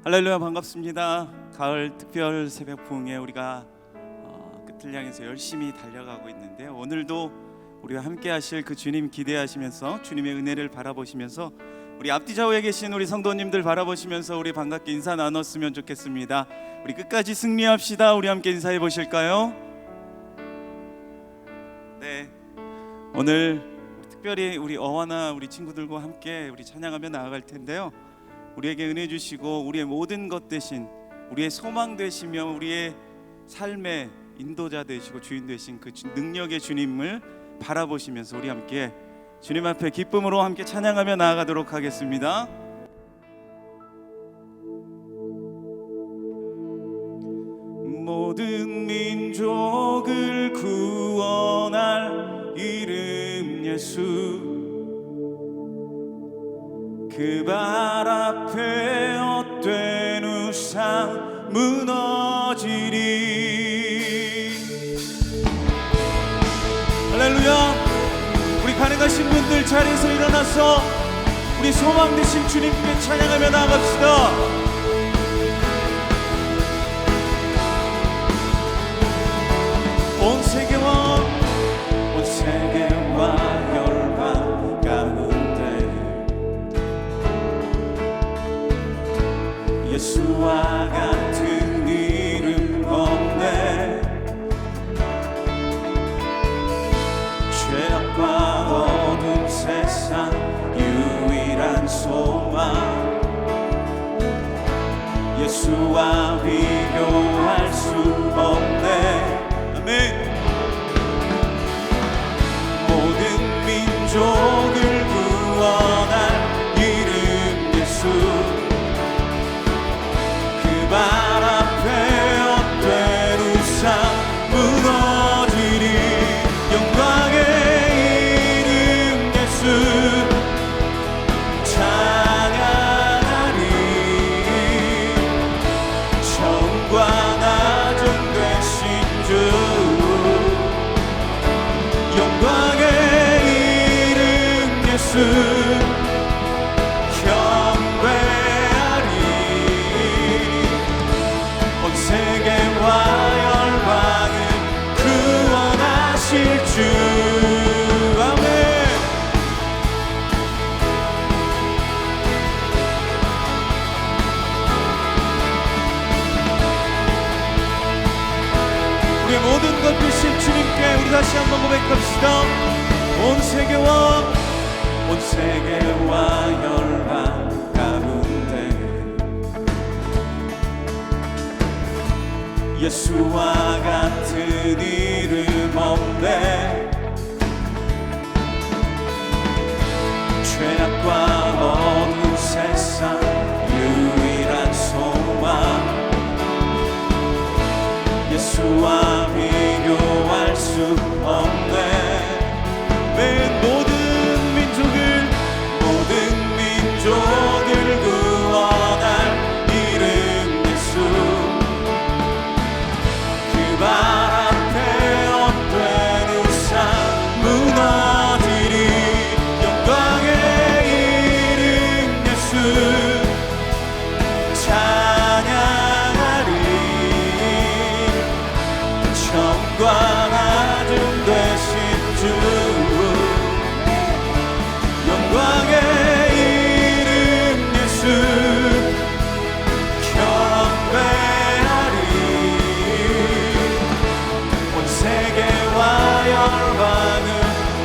할렐루야, 반갑습니다. 가을 특별 새벽 부흥에 우리가 끝을 향해서 열심히 달려가고 있는데요, 오늘도 우리와 함께 하실 그 주님 기대하시면서 주님의 은혜를 바라보시면서 우리 앞뒤 좌우에 계신 우리 성도님들 바라보시면서 우리 반갑게 인사 나눴으면 좋겠습니다. 우리 끝까지 승리합시다. 우리 함께 인사해 보실까요? 네, 오늘 특별히 우리 어와나 우리 친구들과 함께 우리 찬양하며 나아갈 텐데요, 우리에게 은혜 주시고 우리의 모든 것 되신, 우리의 소망 되시며 우리의 삶의 인도자 되시고 주인 되신 그 능력의 주님을 바라보시면서 우리 함께 주님 앞에 기쁨으로 함께 찬양하며 나아가도록 하겠습니다. 모든 민족을 구원할 이름 예수, 그 발 앞에 헛된 우상 무너지리. 할렐루야. 우리 가능하신 분들 자리에서 일어나서 우리 소망 되신 주님께 찬양하며 나아갑시다. 온 세계와 열방 가운데 예수와 같은 이름 없네. 죄악과 어두운 세상 유일한 소망, 예수와 비교할 수 없네. 아멘. 모든 민족을 구원할 이름 예수, 발 앞에 헛된 우상 무너지리. 영광의 이름 예수 찬양하리. 처음과 나중 되신 주, 영광의 이름 예수 세계와 열방을 구원하실 주. 아멘. 우리의 모든 것 되신 주님께 우리 다시 한번 고백합시다. 온 세계와 열방 가운데 예수와 같은 이름 없네. 죄악과 어두운 세상 유일한 소망, 예수와 비교할 수 없네. 모든 민족을 구원할 이름 예수, 발 앞에 헛된 우상 무너지리. 영광의 이름 예수 찬양하리. 처음과 나중 되신 주, 영광의 이름 예수 세계와 열방을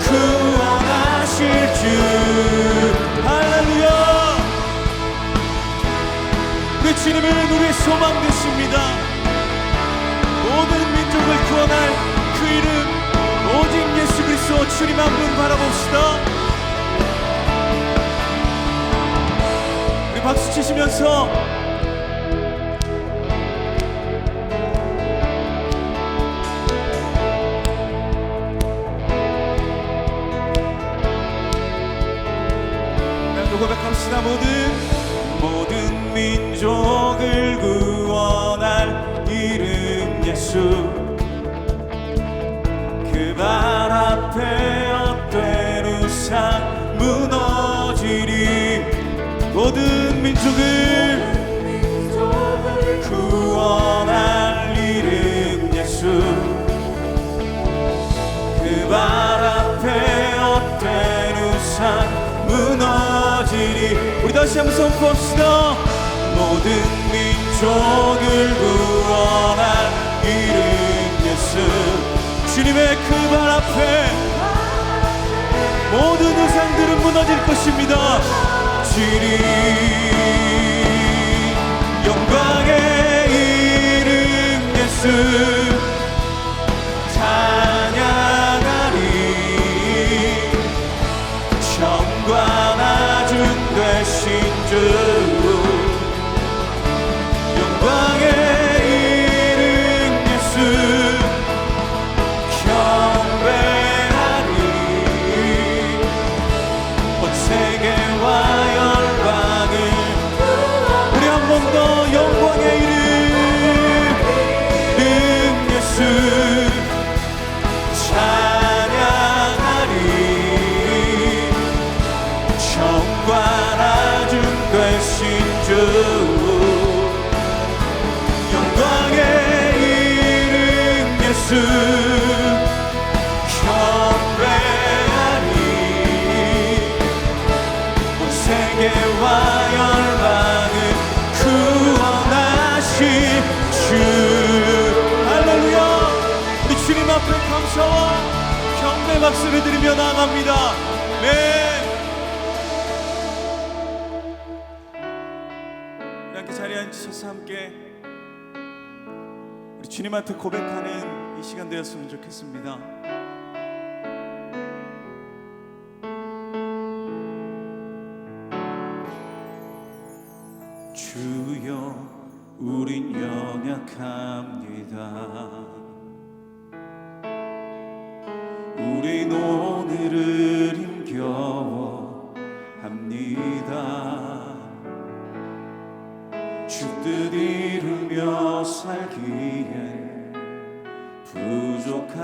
구원하실 주. 할렐루야. 우리 주님은 우리의 소망 되십니다. 모든 민족을 구원할 그 이름 오직 예수 그리스도 주님 한 분 바라봅시다. 우리 박수 치시면서 고백합시다. 모든 민족을 구원할 이름 예수, 그 발 앞에 헛된 우상 무너지리. 모든 민족을 선포합시다. 모든 민족을 구원한 이름 예수. 주님의 그 발 앞에 모든 우상들은 무너질 것입니다. 주님 영광의 이름 예수 찬양하리. 정과 나중 되신 주 영광의 이름 예수 경배하리. 온 세계와 열방을 우리 한 번 더 영광의 이름 예수 찬양하리. 정과 나중 되신 주 영광의 이름 예수 경배하리. 온 세계와 열방을 구원하신 주. 할렐루야. 우리 주님 앞에 감사와 경배 박수를 드리며 나아갑니다. 아멘. 이렇게 자리에 앉으셔서 함께 우리 주님한테 고백하는 이 시간 되었으면 좋겠습니다. 주여 우린 연약합니다. 우린 오늘을 힘겨워합니다. 주 뜻 이루며 살기에 부족합니다.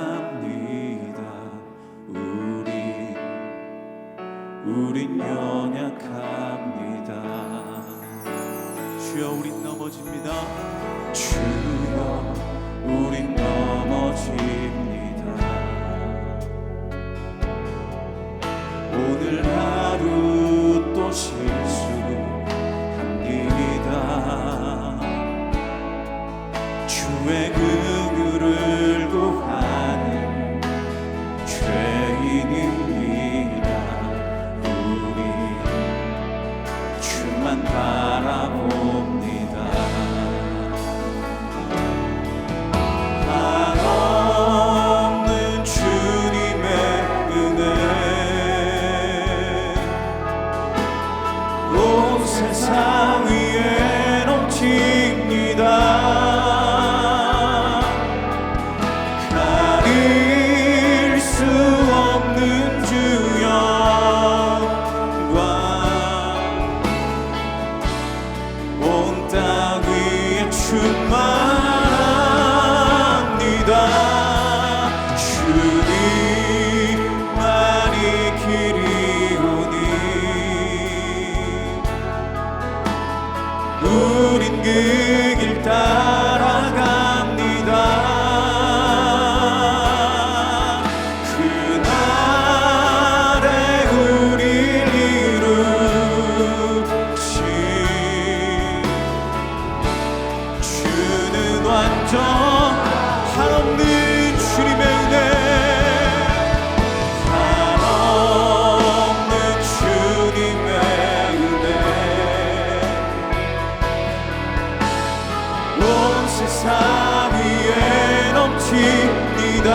우린 연약합니다. 주여 우린 넘어집니다. 주여 우린 넘어집니다. 오늘 하루 또 실수합니다. 주의 긍휼을 구하는 죄인입니다. 우리 주만 바라봅니다. 한없는 주님의 은혜 온 세상 위에 넘칩니다. 가릴 수 없는 주 영광 온 땅 위에 충만합니다. 주님만이 길이오니 우린 그 길 따라갑니다. 그날에 우릴 이루신 주는 완전 한없는 주님의 은혜 한없는 주님의 은혜 온 세상 위에 넘칩니다.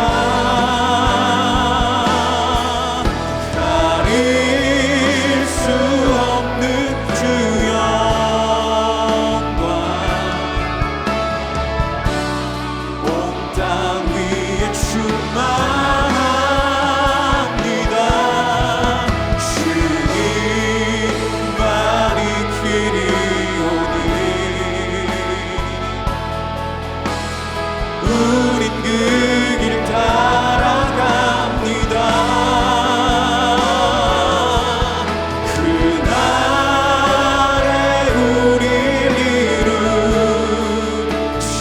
가릴 수 없는 주 영광 온 땅 위에 충만합니다. 주님만이 길이오니 우린 그 길 따라갑니다. 그날에 우릴 이루신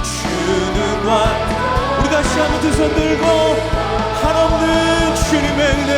주는 우리 다시 한번 두 손 들고 한없는 주님의 은혜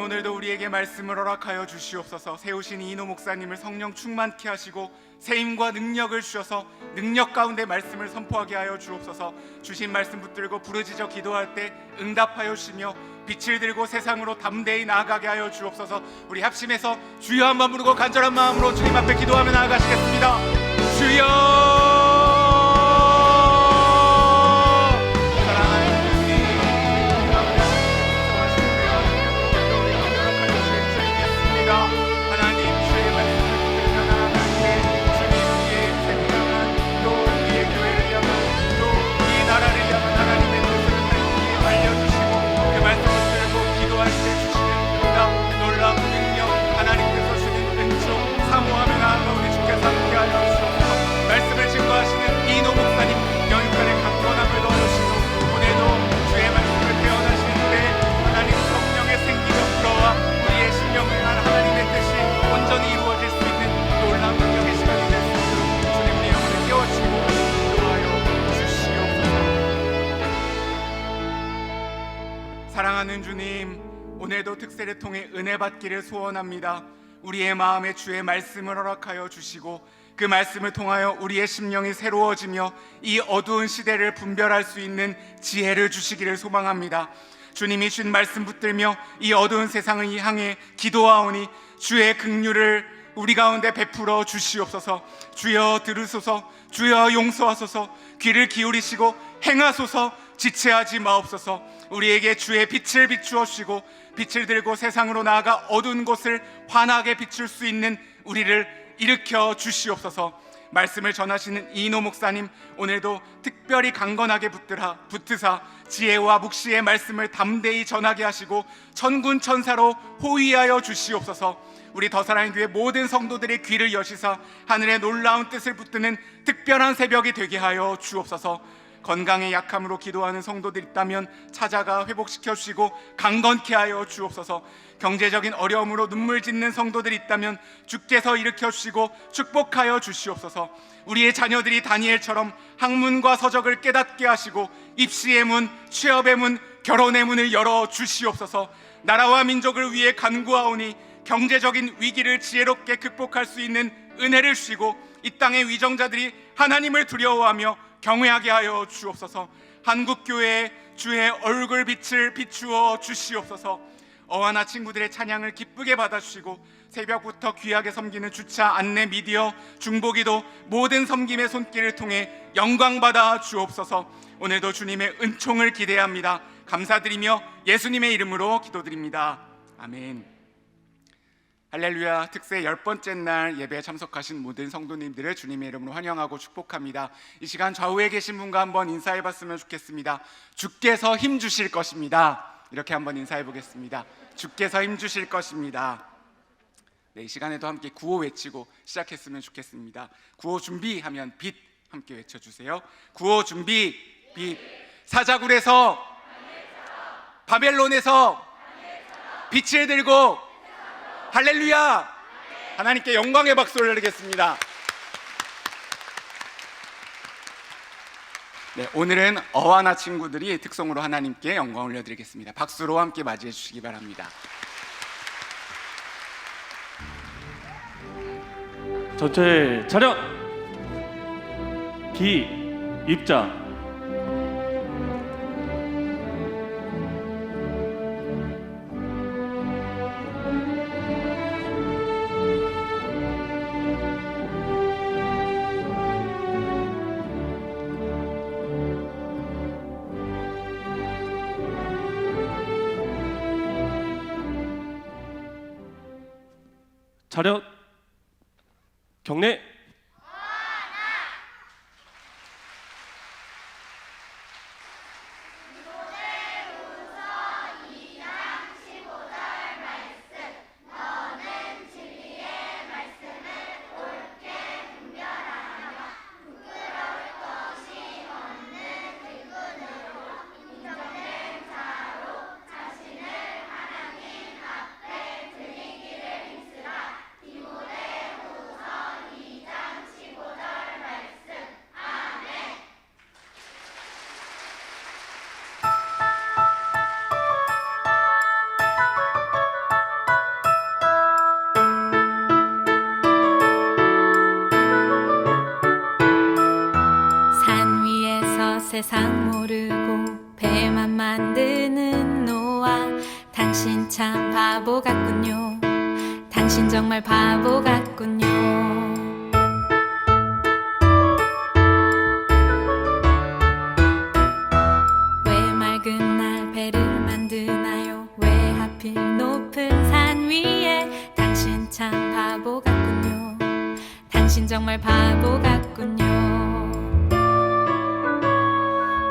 오늘도 우리에게 말씀을 허락하여 주시옵소서. 세우신 이인호 목사님을 성령 충만케 하시고 세임과 능력을 주셔서 능력 가운데 말씀을 선포하게 하여 주옵소서. 주신 말씀 붙들고 부르짖어 기도할 때 응답하여 주시며 빛을 들고 세상으로 담대히 나아가게 하여 주옵소서. 우리 합심해서 주여 한번 부르고 간절한 마음으로 주님 앞에 기도하며 나아가시겠습니다. 주여! 말씀을 증거하시는 이인호 목사님 영육간의 강건함을 넣어주시고 오늘도 주의 말씀을 태어나실 때 하나님 성령의 생기가 불어와 우리의 심령을 하나님의 뜻이 온전히 이루어질 수 있는 놀라운 능력의 시간이 될 수 있도록 주님 우리 영혼을 깨워주시고 인도하여 주시옵소서. 사랑하는 주님, 오늘도 특세를 통해 은혜 받기를 소원합니다. 우리의 마음에 주의 말씀을 허락하여 주시고 그 말씀을 통하여 우리의 심령이 새로워지며 이 어두운 시대를 분별할 수 있는 지혜를 주시기를 소망합니다. 주님이 준 말씀 붙들며 이 어두운 세상을 향해 기도하오니 주의 긍휼을 우리 가운데 베풀어 주시옵소서. 주여 들으소서. 주여 용서하소서. 귀를 기울이시고 행하소서. 지체하지 마옵소서. 우리에게 주의 빛을 비추어 주시고 빛을 들고 세상으로 나아가 어두운 곳을 환하게 비출 수 있는 우리를 일으켜 주시옵소서. 말씀을 전하시는 이인호 목사님 오늘도 특별히 강건하게 붙드사 지혜와 묵시의 말씀을 담대히 전하게 하시고 천군 천사로 호위하여 주시옵소서. 우리 더사랑의 교회 모든 성도들의 귀를 여시사 하늘의 놀라운 뜻을 붙드는 특별한 새벽이 되게 하여 주옵소서. 건강에 약함으로 기도하는 성도들 있다면 찾아가 회복시켜 주시고 강건케 하여 주옵소서. 경제적인 어려움으로 눈물 짓는 성도들이 있다면 주께서 일으켜 주시고 축복하여 주시옵소서. 우리의 자녀들이 다니엘처럼 학문과 서적을 깨닫게 하시고 입시의 문, 취업의 문, 결혼의 문을 열어 주시옵소서. 나라와 민족을 위해 간구하오니 경제적인 위기를 지혜롭게 극복할 수 있는 은혜를 주시고 이 땅의 위정자들이 하나님을 두려워하며 경외하게 하여 주옵소서. 한국교회에 주의 얼굴 빛을 비추어 주시옵소서. 어와나 친구들의 찬양을 기쁘게 받아주시고 새벽부터 귀하게 섬기는 주차, 안내, 미디어, 중보기도 모든 섬김의 손길을 통해 영광받아 주옵소서. 오늘도 주님의 은총을 기대합니다. 감사드리며 예수님의 이름으로 기도드립니다. 아멘. 할렐루야. 특세 10번째 날 예배에 참석하신 모든 성도님들을 주님의 이름으로 환영하고 축복합니다. 이 시간 좌우에 계신 분과 한번 인사해 봤으면 좋겠습니다. 주께서 힘 주실 것입니다. 이렇게 한번 인사해 보겠습니다. 주께서 힘 주실 것입니다. 네, 이 시간에도 함께 구호 외치고 시작했으면 좋겠습니다. 구호 준비하면 빛 함께 외쳐주세요. 구호 준비 빛. 사자굴에서 바벨론에서 빛을 들고 할렐루야! 하나님께 영광의 박수를 드리겠습니다. 네, 오늘은 어와나 친구들이 특송으로 하나님께 영광을 올려드리겠습니다. 박수로 함께 맞이해 주시기 바랍니다. 전체 차렷! 기 입장. 차렷. 경례. 당신 참 바보 같군요. 당신 정말 바보 같군요. 왜 맑은 날 배를 만드나요? 왜 하필 높은 산 위에? 당신 참 바보 같군요. 당신 정말 바보 같군요.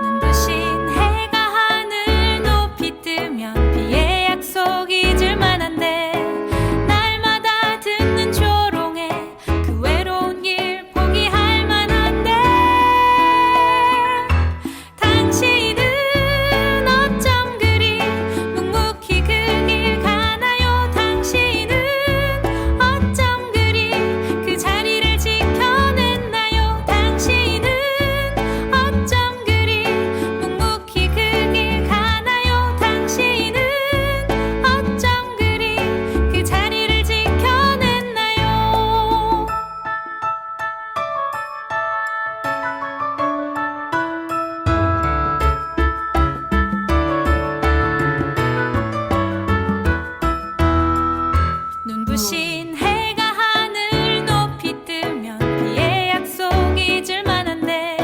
눈부신 해가 하늘 높이 뜨면 비의 약속 잊을 만한데, 날마다 듣는 조롱에 그 외로운 길 포기할 만한데, 당신은 어쩜 그리 묵묵히 그 길 가나요? 당신은 어쩜 그리 그 자리를 지켜냈나요? 당신은 어쩜 그리 묵묵히 그 길 가나요? 당신은 어쩜 그리 그 자리를 지켜냈나요? 눈부신 해가 하늘 높이 뜨면 비의 약속 잊을 만한데,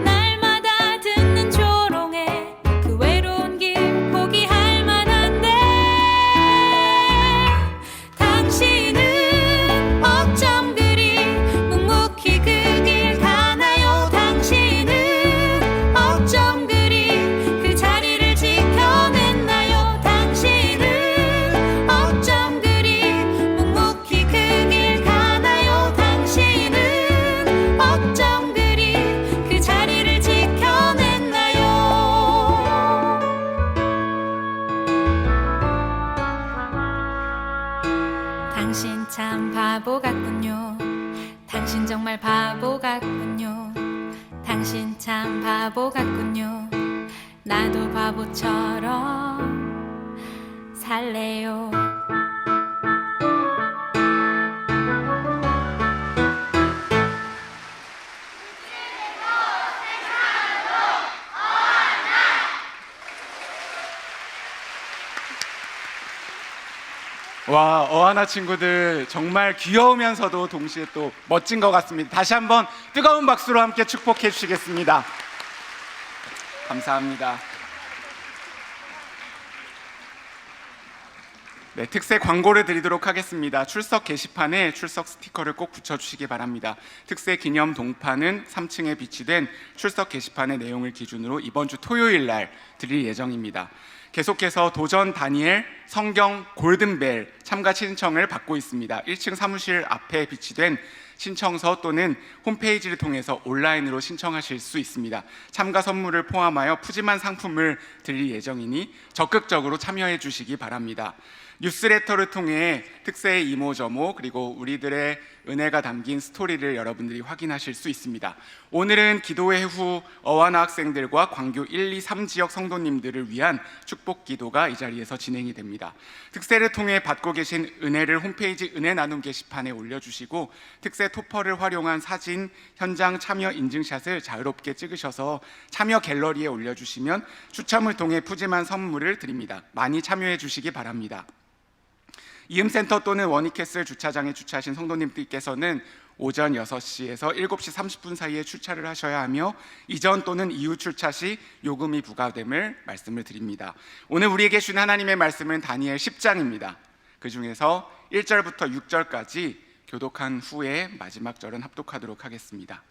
날마다 듣는 조롱에 그 외로운 길 포기할 만한데, 당신은 어쩜 그리 묵묵히 그 길 가나요? 당신은 어쩜 그리 그 자리를 지켜냈나요? 당신은 어쩜 그리 묵묵히 그 길 가나요? 당신은 어쩜 그리 그 자리를 지켜냈나요? 당신 참 바보 같군요. 당신 정말 바보 같군요. 당신 참 바보 같군요. 나도 바보처럼 살래요. 와, 어하나 친구들 정말 귀여우면서도 동시에 또 멋진 것 같습니다. 다시 한번 뜨거운 박수로 함께 축복해 주시겠습니다. 감사합니다. 네, 특세 광고를 드리도록 하겠습니다. 출석 게시판에 출석 스티커를 꼭 붙여주시기 바랍니다. 특세 기념 동판은 3층에 비치된 출석 게시판의 내용을 기준으로 이번 주 토요일 날 드릴 예정입니다. 계속해서 도전 다니엘 성경 골든벨 참가 신청을 받고 있습니다. 1층 사무실 앞에 비치된 신청서 또는 홈페이지를 통해서 온라인으로 신청하실 수 있습니다. 참가 선물을 포함하여 푸짐한 상품을 드릴 예정이니 적극적으로 참여해 주시기 바랍니다. 뉴스레터를 통해 특세의 이모저모 그리고 우리들의 은혜가 담긴 스토리를 여러분들이 확인하실 수 있습니다. 오늘은 기도회 후 어와나 학생들과 광교 1, 2, 3 지역 성도님들을 위한 축복 기도가 이 자리에서 진행이 됩니다. 특세를 통해 받고 계신 은혜를 홈페이지 은혜 나눔 게시판에 올려주시고 특세 토퍼를 활용한 사진, 현장 참여 인증샷을 자유롭게 찍으셔서 참여 갤러리에 올려주시면 추첨을 통해 푸짐한 선물을 드립니다. 많이 참여해 주시기 바랍니다. 이음센터 또는 원익캐슬 주차장에 주차하신 성도님들께서는 오전 6시에서 7시 30분 사이에 출차를 하셔야 하며 이전 또는 이후 출차 시 요금이 부과됨을 말씀을 드립니다. 오늘 우리에게 주신 하나님의 말씀은 다니엘 10장입니다. 그 중에서 1절부터 6절까지 교독한 후에 마지막 절은 합독하도록 하겠습니다.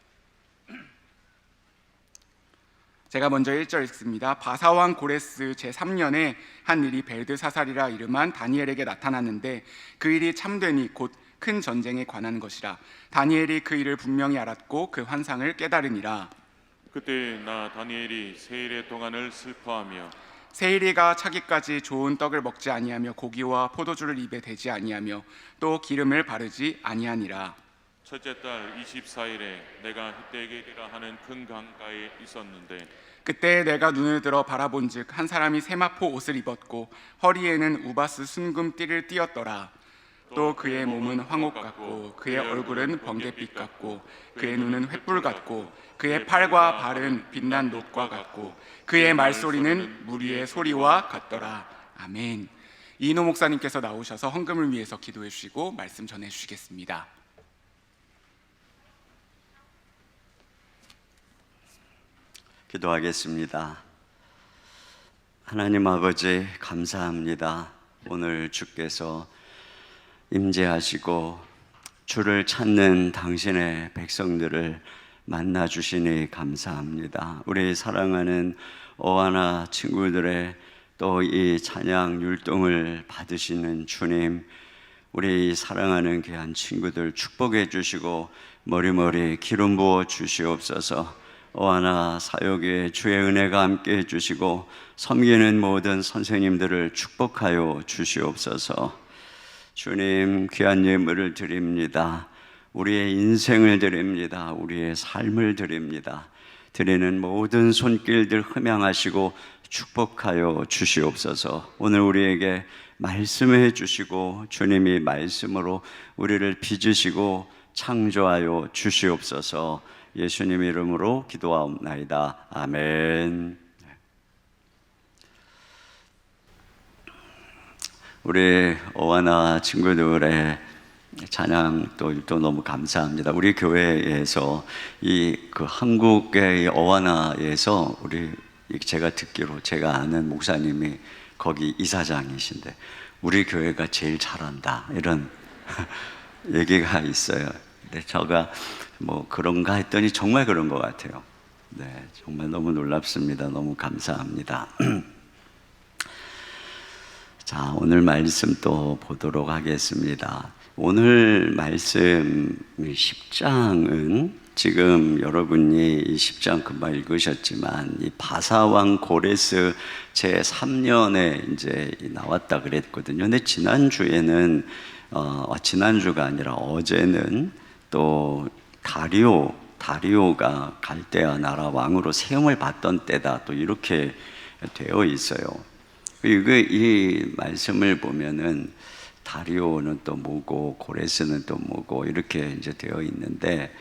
제가 먼저 1절 읽습니다. 바사왕 고레스 제3년에 한 일이 벨드사살이라 이름한 다니엘에게 나타났는데 그 일이 참되니 곧 큰 전쟁에 관한 것이라. 다니엘이 그 일을 분명히 알았고 그 환상을 깨달으니라. 그때 나 다니엘이 세일의 동안을 슬퍼하며 세일이가 차기까지 좋은 떡을 먹지 아니하며 고기와 포도주를 입에 대지 아니하며 또 기름을 바르지 아니하니라. 첫째 달 24일에 내가 히데겔이라 하는 큰 강가에 있었는데 그때 내가 눈을 들어 바라본즉 한 사람이 세마포 옷을 입었고 허리에는 우바스 순금 띠를 띠었더라. 또 그의 몸은 황옥 같고 그의 얼굴은 번갯빛 같고 그의 눈은 횃불 같고 그의 팔과 발은 빛난 놋과 같고 그의 말소리는 무리의 소리와 같더라. 아멘. 이인호 목사님께서 나오셔서 헌금을 위해서 기도해 주시고 말씀 전해 주시겠습니다. 기도하겠습니다. 하나님 아버지 감사합니다. 오늘 주께서 임재하시고 주를 찾는 당신의 백성들을 만나 주시니 감사합니다. 우리 사랑하는 어와나 친구들의 또 이 찬양 율동을 받으시는 주님, 우리 사랑하는 귀한 친구들 축복해 주시고 머리머리 기름 부어 주시옵소서. 어와나 사역에 주의 은혜가 함께 해주시고 섬기는 모든 선생님들을 축복하여 주시옵소서. 주님, 귀한 예물을 드립니다. 우리의 인생을 드립니다. 우리의 삶을 드립니다. 드리는 모든 손길들 흠양하시고 축복하여 주시옵소서. 오늘 우리에게 말씀해 주시고 주님이 말씀으로 우리를 빚으시고 창조하여 주시옵소서. 예수님 이름으로 기도하옵나이다. 아멘. 우리 어와나 친구들의 찬양 또 너무 감사합니다. 우리 교회에서 그 한국의 어와나에서 제가 듣기로 제가 아는 목사님이 거기 이사장이신데 우리 교회가 제일 잘한다 이런 얘기가 있어요. 근데 제가 뭐 그런가 했더니 정말 그런 것 같아요. 네, 정말 너무 놀랍습니다. 너무 감사합니다. 자, 오늘 말씀 또 보도록 하겠습니다. 오늘 말씀 10장은 지금 여러분이 이 10장 금방 읽으셨지만 이 바사왕 고레스 제 3년에 이제 나왔다 그랬거든요. 근데 지난주에는 지난주가 아니라 어제는 또 다리오가 갈대아 나라 왕으로 세움을 받던 때다 또 이렇게 되어 있어요. 그리고 이 말씀을 보면은 다리오는 또 뭐고 고레스는 또 뭐고 이렇게 이제 되어 있는데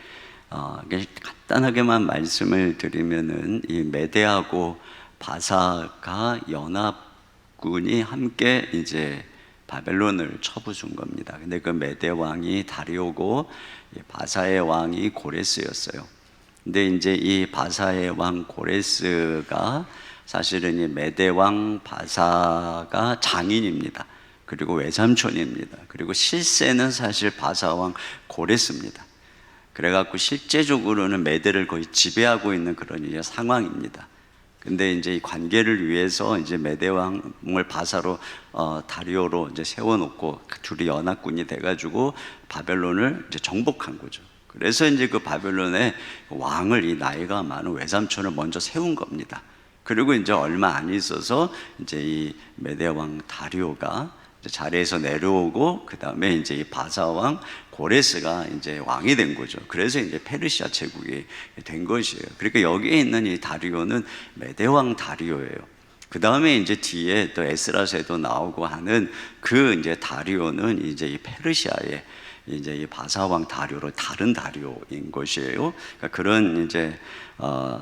간단하게만 말씀을 드리면은 이 메대하고 바사가 연합군이 함께 이제 바벨론을 쳐부순 겁니다. 근데 그 메대 왕이 다리오고 바사의 왕이 고레스였어요. 근데 이제 이 바사의 왕 고레스가 사실은 이 메대 왕 바사가 장인입니다. 그리고 외삼촌입니다. 그리고 실세는 사실 바사 왕 고레스입니다. 그래갖고 실제적으로는 메대를 거의 지배하고 있는 그런 이제 상황입니다. 근데 이제 이 관계를 위해서 이제 메대 왕을 바사로 다리오로 이제 세워놓고 둘이 연합군이 돼가지고 바벨론을 이제 정복한 거죠. 그래서 이제 그 바벨론의 왕을 이 나이가 많은 외삼촌을 먼저 세운 겁니다. 그리고 이제 얼마 안 있어서 이제 이 메대 왕 다리오가 이제 자리에서 내려오고 그 다음에 이제 이 바사 왕 고레스가 이제 왕이 된 거죠. 그래서 이제 페르시아 제국이 된 것이에요. 그러니까 여기에 있는 이 다리오는 메대 왕 다리오예요. 그 다음에 이제 뒤에 또 에스라서에도 나오고 하는 그 이제 다리오는 이제 이 페르시아의 이제 이 바사 왕 다리오로 다른 다리오인 것이에요. 그러니까 그런 이제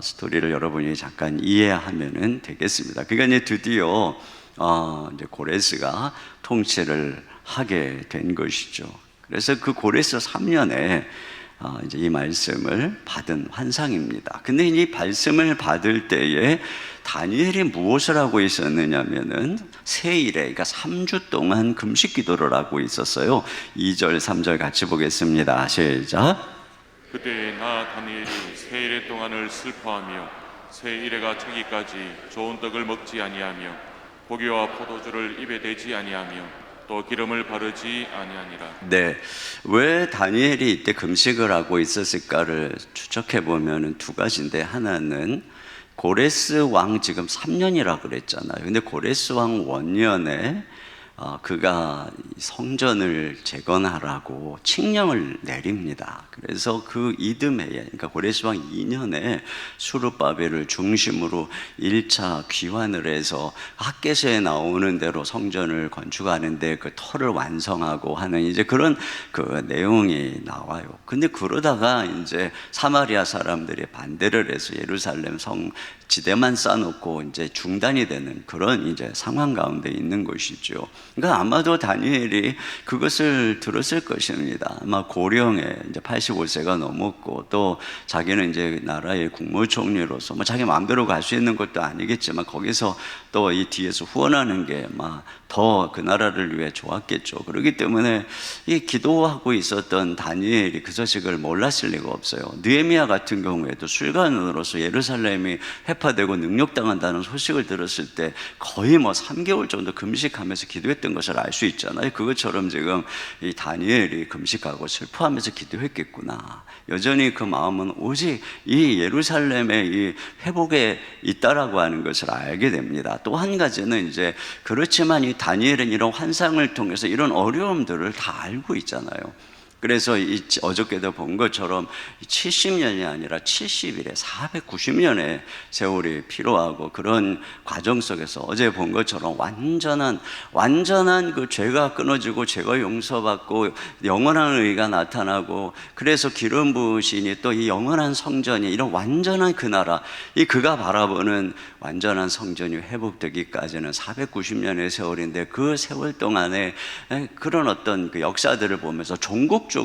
스토리를 여러분이 잠깐 이해하면은 되겠습니다. 그러니까 이제 드디어 이제 고레스가 통치를 하게 된 것이죠. 그래서 그 고레스 3년에 이제 이 말씀을 받은 환상입니다. 근데 이 말씀을 받을 때에 다니엘이 무엇을 하고 있었느냐면은 세일에, 그러니까 3주 동안 금식 기도를 하고 있었어요. 2절, 3절 같이 보겠습니다. 시작. 그때 나 다니엘이 세일의 동안을 슬퍼하며 세일에가 차기까지 좋은 떡을 먹지 아니하며 고기와 포도주를 입에 대지 아니하며 또 기름을 바르지 아니하니라. 네, 왜 다니엘이 이때 금식을 하고 있었을까를 추적해 보면은 두 가지인데, 하나는 고레스 왕 지금 3년이라 그랬잖아요. 근데 고레스 왕 원년에 그가 성전을 재건하라고 칙령을 내립니다. 그래서 그 이듬해에, 그러니까 고레스 왕 2년에 수르바벨을 중심으로 1차 귀환을 해서 학개서에 나오는 대로 성전을 건축하는데 그 터를 완성하고 하는 이제 그런 그 내용이 나와요. 근데 그러다가 이제 사마리아 사람들이 반대를 해서 예루살렘 성 지대만 쌓아놓고 이제 중단이 되는 그런 이제 상황 가운데 있는 것이죠. 그러니까 아마도 다니엘이 그것을 들었을 것입니다. 아마 고령에 이제 85세가 넘었고, 또 자기는 이제 나라의 국무총리로서 뭐 자기 마음대로 갈 수 있는 것도 아니겠지만 거기서 또 이 뒤에서 후원하는 게 막 더 그 나라를 위해 좋았겠죠. 그렇기 때문에 이 기도하고 있었던 다니엘이 그 소식을 몰랐을 리가 없어요. 느헤미야 같은 경우에도 술관으로서 예루살렘이 회파되고 능력당한다는 소식을 들었을 때 거의 뭐 3개월 정도 금식하면서 기도했던 것을 알 수 있잖아요. 그것처럼 지금 이 다니엘이 금식하고 슬퍼하면서 기도했겠구나. 여전히 그 마음은 오직 이 예루살렘의 이 회복에 있다라고 하는 것을 알게 됩니다. 또 한 가지는 이제 그렇지만 이 다니엘은 이런 환상을 통해서 이런 어려움들을 다 알고 있잖아요. 그래서 어저께도 본 것처럼 70년이 아니라 70일에 490년의 세월이 필요하고, 그런 과정 속에서 어제 본 것처럼 완전한 그 죄가 끊어지고 죄가 용서받고 영원한 의가 나타나고, 그래서 기름 부으시니 또 이 영원한 성전이, 이런 완전한 그 나라, 이 그가 바라보는 완전한 성전이 회복되기까지는 490년의 세월인데, 그 세월 동안에 그런 어떤 그 역사들을 보면서 종국적으로는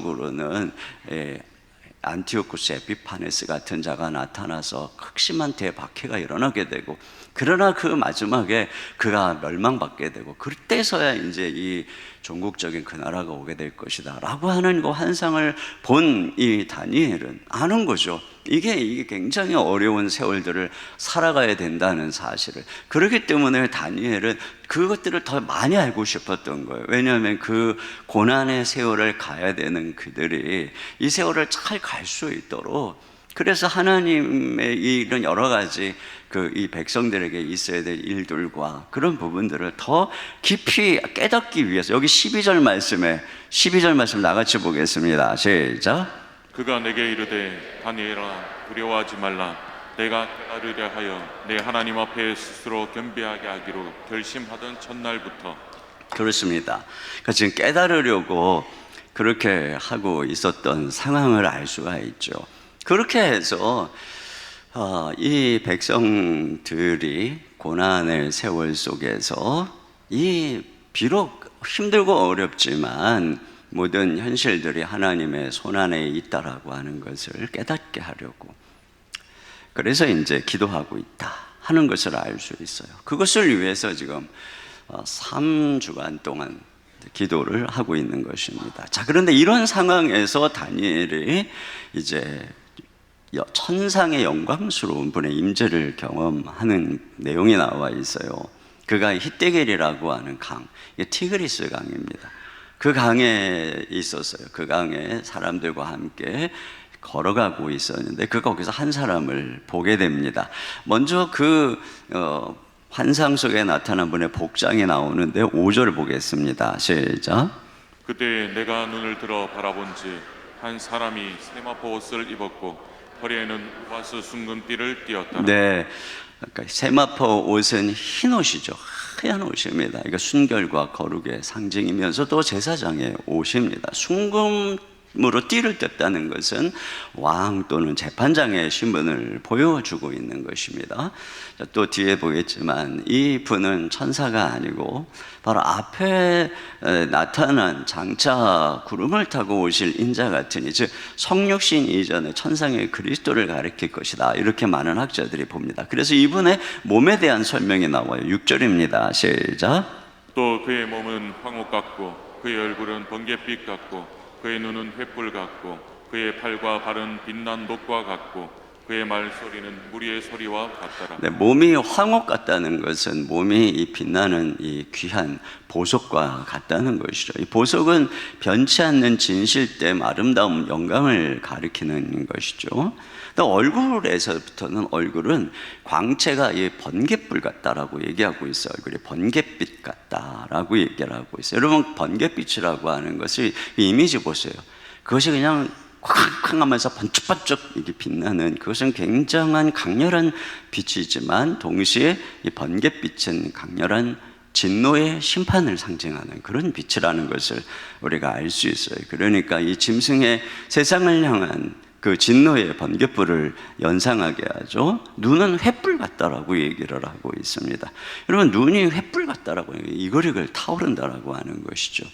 안티오쿠스 에피파네스 같은 자가 나타나서 극심한 대박해가 일어나게 되고, 그러나 그 마지막에 그가 멸망받게 되고, 그때서야 이제 이 종국적인 그 나라가 오게 될 것이다 라고 하는 그 환상을 본 이 다니엘은 아는 거죠. 이게 굉장히 어려운 세월들을 살아가야 된다는 사실을. 그렇기 때문에 다니엘은 그것들을 더 많이 알고 싶었던 거예요. 왜냐하면 그 고난의 세월을 가야 되는 그들이 이 세월을 잘 갈 수 있도록, 그래서 하나님의 이런 여러 가지 이 백성들에게 있어야 될 일들과 그런 부분들을 더 깊이 깨닫기 위해서, 여기 12절 말씀 나같이 보겠습니다. 시작. 그가 내게 이르되 다니엘아 두려워하지 말라. 내가 깨달으려 하여 내 하나님 앞에 스스로 겸비하게 하기로 결심하던 첫날부터. 그렇습니다. 그러니까 지금 깨달으려고 그렇게 하고 있었던 상황을 알 수가 있죠. 그렇게 해서 이 백성들이 고난의 세월 속에서 이 비록 힘들고 어렵지만 모든 현실들이 하나님의 손안에 있다라고 하는 것을 깨닫게 하려고, 그래서 이제 기도하고 있다 하는 것을 알 수 있어요. 그것을 위해서 지금 3주간 동안 기도를 하고 있는 것입니다. 자, 그런데 이런 상황에서 다니엘이 이제 천상의 영광스러운 분의 임재를 경험하는 내용이 나와 있어요. 그가 히데겔이라고 하는 강, 이게 티그리스 강입니다. 그 강에 있었어요. 그 강에 사람들과 함께 걸어가고 있었는데 그 거기서 한 사람을 보게 됩니다. 먼저 그 환상 속에 나타난 분의 복장이 나오는데 5절 보겠습니다. 시작. 그때 내가 눈을 들어 바라본즉 한 사람이 세마포 옷을 입었고 허리에는 우바스 순금띠를 띠었더라. 네, 그러니까 세마포 옷은 흰 옷이죠. 하얀 옷입니다. 이거 순결과 거룩의 상징이면서도 제사장의 옷입니다. 순금으로 띠를 떴다는 것은 왕 또는 재판장의 신분을 보여주고 있는 것입니다. 또 뒤에 보겠지만 이 분은 천사가 아니고 바로 앞에 나타난 장차 구름을 타고 오실 인자 같으니, 즉 성육신 이전에 천상의 그리스도를 가리킬 것이다, 이렇게 많은 학자들이 봅니다. 그래서 이분의 몸에 대한 설명이 나와요. 6절입니다. 시작. 또 그의 몸은 황옥 같고 그의 얼굴은 번갯빛 같고 그의 눈은 횃불 같고 그의 팔과 발은 빛난 녹과 같고 그의 말소리는 무리의 소리와 같더라. 네, 몸이 황옥 같다는 것은 몸이 이 빛나는 이 귀한 보석과 같다는 것이죠. 이 보석은 변치 않는 진실됨, 아름다움, 영광을 가리키는 것이죠. 또 얼굴에서부터는 얼굴은 광채가 이 번갯불 같다라고 얘기하고 있어요. 얼굴이 번갯빛 같다라고 얘기를 하고 있어요. 여러분, 번갯빛이라고 하는 것을 이 이미지 보세요. 그것이 그냥 쾅쾅 하면서 번쩍번쩍 이렇게 빛나는, 그것은 굉장한 강렬한 빛이지만 동시에 이 번갯빛은 강렬한 진노의 심판을 상징하는 그런 빛이라는 것을 우리가 알 수 있어요. 그러니까 이 짐승의 세상을 향한 그 진노의 번갯불을 연상하게 하죠. 눈은 횃불 같다라고 얘기를 하고 있습니다. 여러분, 눈이 횃불 같다라고 이글이글 타오른다라고 하는 것이죠.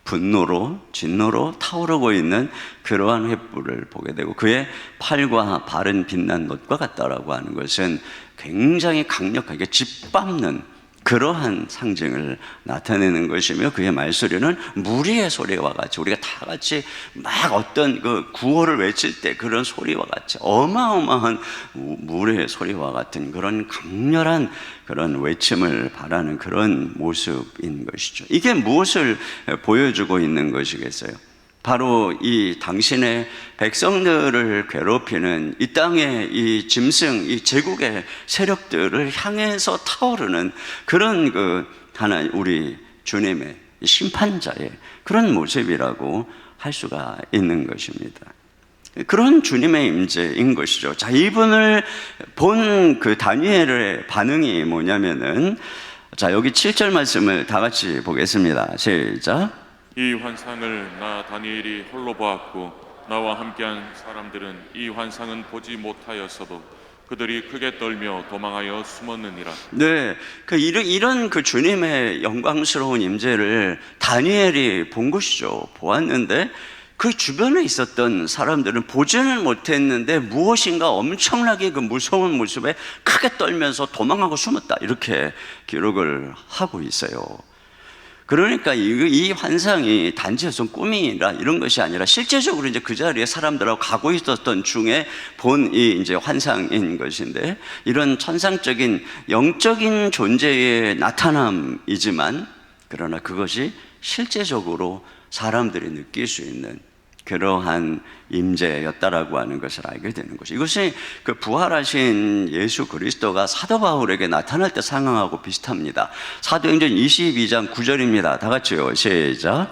분노로, 진노로 타오르고 있는 그러한 횃불을 보게 되고, 그의 팔과 발은 빛난 놋과 같다라고 하는 것은 굉장히 강력하게 짓밟는 그러한 상징을 나타내는 것이며, 그의 말소리는 무리의 소리와 같이, 우리가 다 같이 막 어떤 그 구호를 외칠 때 그런 소리와 같이 어마어마한 무리의 소리와 같은 그런 강렬한 그런 외침을 바라는 그런 모습인 것이죠. 이게 무엇을 보여주고 있는 것이겠어요? 바로 이 당신의 백성들을 괴롭히는 이 땅의 이 짐승, 이 제국의 세력들을 향해서 타오르는 그런 그 하나님, 우리 주님의 심판자의 그런 모습이라고 할 수가 있는 것입니다. 그런 주님의 임재인 것이죠. 자, 이분을 본 그 다니엘의 반응이 뭐냐면은, 자, 여기 7절 말씀을 다 같이 보겠습니다. 시작. 이 환상을 나 다니엘이 홀로 보았고 나와 함께한 사람들은 이 환상은 보지 못하였어도 그들이 크게 떨며 도망하여 숨었느니라. 네, 이런 그 주님의 영광스러운 임재를 다니엘이 본 것이죠. 보았는데 그 주변에 있었던 사람들은 보지는 못했는데 무엇인가 엄청나게 그 무서운 모습에 크게 떨면서 도망하고 숨었다, 이렇게 기록을 하고 있어요. 그러니까 이 환상이 단지 어떤 꿈이라 이런 것이 아니라 실제적으로 이제 그 자리에 사람들하고 가고 있었던 중에 본 이 이제 환상인 것인데, 이런 천상적인 영적인 존재의 나타남이지만, 그러나 그것이 실제적으로 사람들이 느낄 수 있는 그러한 임재였다라고 하는 것을 알게 되는 것이, 이것이 그 부활하신 예수 그리스도가 사도 바울에게 나타날 때 상황하고 비슷합니다. 사도행전 22장 9절입니다. 다 같이요, 시작.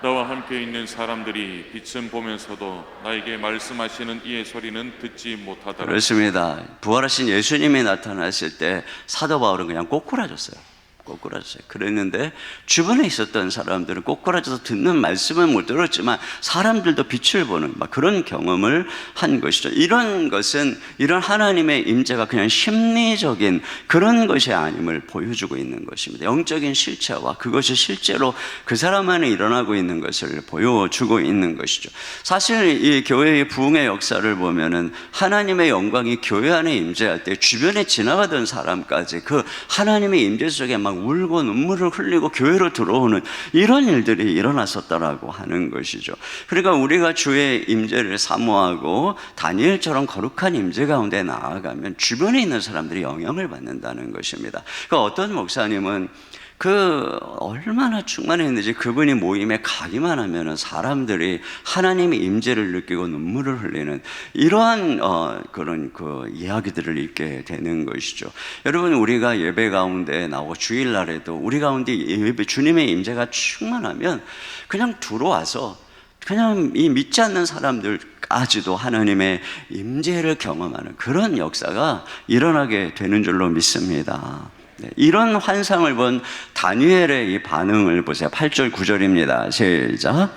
나와 함께 있는 사람들이 빛은 보면서도 나에게 말씀하시는 이의 소리는 듣지 못하더라. 그렇습니다. 부활하신 예수님이 나타났을 때 사도 바울은 그냥 꼬꾸라졌어요. 꼬꾸라졌어요. 그랬는데 주변에 있었던 사람들은 꼬꾸라져서 듣는 말씀은 못 들었지만 사람들도 빛을 보는 막 그런 경험을 한 것이죠. 이런 것은, 이런 하나님의 임재가 그냥 심리적인 그런 것이 아님을 보여주고 있는 것입니다. 영적인 실체와 그것이 실제로 그 사람 안에 일어나고 있는 것을 보여주고 있는 것이죠. 사실 이 교회의 부흥의 역사를 보면은 하나님의 영광이 교회 안에 임재할 때 주변에 지나가던 사람까지 그 하나님의 임재 속에 막 울고 눈물을 흘리고 교회로 들어오는 이런 일들이 일어났었다라고 하는 것이죠. 그러니까 우리가 주의 임재를 사모하고 다니엘처럼 거룩한 임재 가운데 나아가면 주변에 있는 사람들이 영향을 받는다는 것입니다. 그러니까 어떤 목사님은 그 얼마나 충만했는지 그분이 모임에 가기만 하면은 사람들이 하나님의 임재를 느끼고 눈물을 흘리는 이러한 그런 그 이야기들을 읽게 되는 것이죠. 여러분, 우리가 예배 가운데 나오고 주일날에도 우리 가운데 예배 주님의 임재가 충만하면 그냥 들어와서 그냥 이 믿지 않는 사람들까지도 하나님의 임재를 경험하는 그런 역사가 일어나게 되는 줄로 믿습니다. 이런 환상을 본 다니엘의 이 반응을 보세요. 8절 9절입니다. 시작.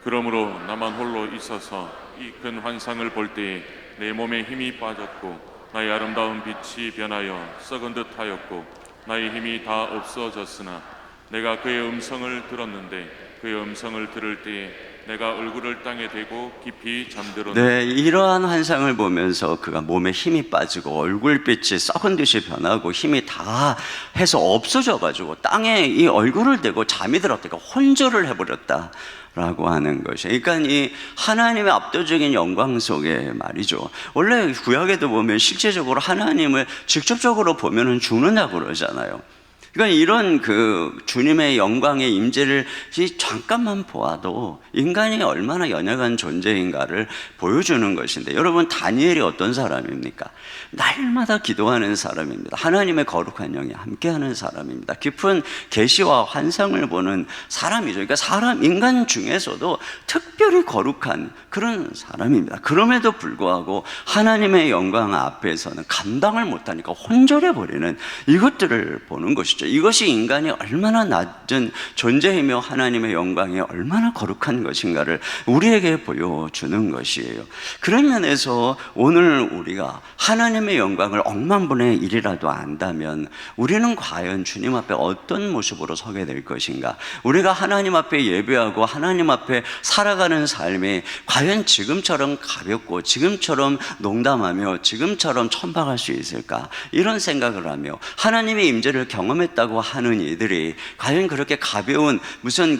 그러므로 나만 홀로 있어서 이 큰 환상을 볼 때에 내 몸에 힘이 빠졌고 나의 아름다운 빛이 변하여 썩은 듯 하였고 나의 힘이 다 없어졌으나 내가 그의 음성을 들었는데 그의 음성을 들을 때에 내가 얼굴을 땅에 대고 깊이 잠들었는데. 네, 이러한 환상을 보면서 그가 몸에 힘이 빠지고 얼굴빛이 썩은 듯이 변하고 힘이 다 해서 없어져 가지고 땅에 이 얼굴을 대고 잠이 들었다가 혼절을 해버렸다 라고 하는 것이, 그러니까 이 하나님의 압도적인 영광 속에 말이죠. 원래 구약에도 보면 실제적으로 하나님을 직접적으로 보면은 죽는다고 그러잖아요. 그러니까 이런 그 주님의 영광의 임재를 잠깐만 보아도 인간이 얼마나 연약한 존재인가를 보여주는 것인데, 여러분, 다니엘이 어떤 사람입니까? 날마다 기도하는 사람입니다. 하나님의 거룩한 영이 함께하는 사람입니다. 깊은 계시와 환상을 보는 사람이죠. 그러니까 인간 중에서도 특별히 거룩한 그런 사람입니다. 그럼에도 불구하고 하나님의 영광 앞에서는 감당을 못하니까 혼절해 버리는 이것들을 보는 것이죠. 것이죠. 이것이 인간이 얼마나 낮은 존재이며 하나님의 영광이 얼마나 거룩한 것인가를 우리에게 보여주는 것이에요. 그런 면에서 오늘 우리가 하나님의 영광을 억만분의 1이라도 안다면 우리는 과연 주님 앞에 어떤 모습으로 서게 될 것인가? 우리가 하나님 앞에 예배하고 하나님 앞에 살아가는 삶이 과연 지금처럼 가볍고 지금처럼 농담하며 지금처럼 천박할 수 있을까? 이런 생각을 하며 하나님의 임재를 경험했다고 하는 이들이 과연 그렇게 가벼운 무슨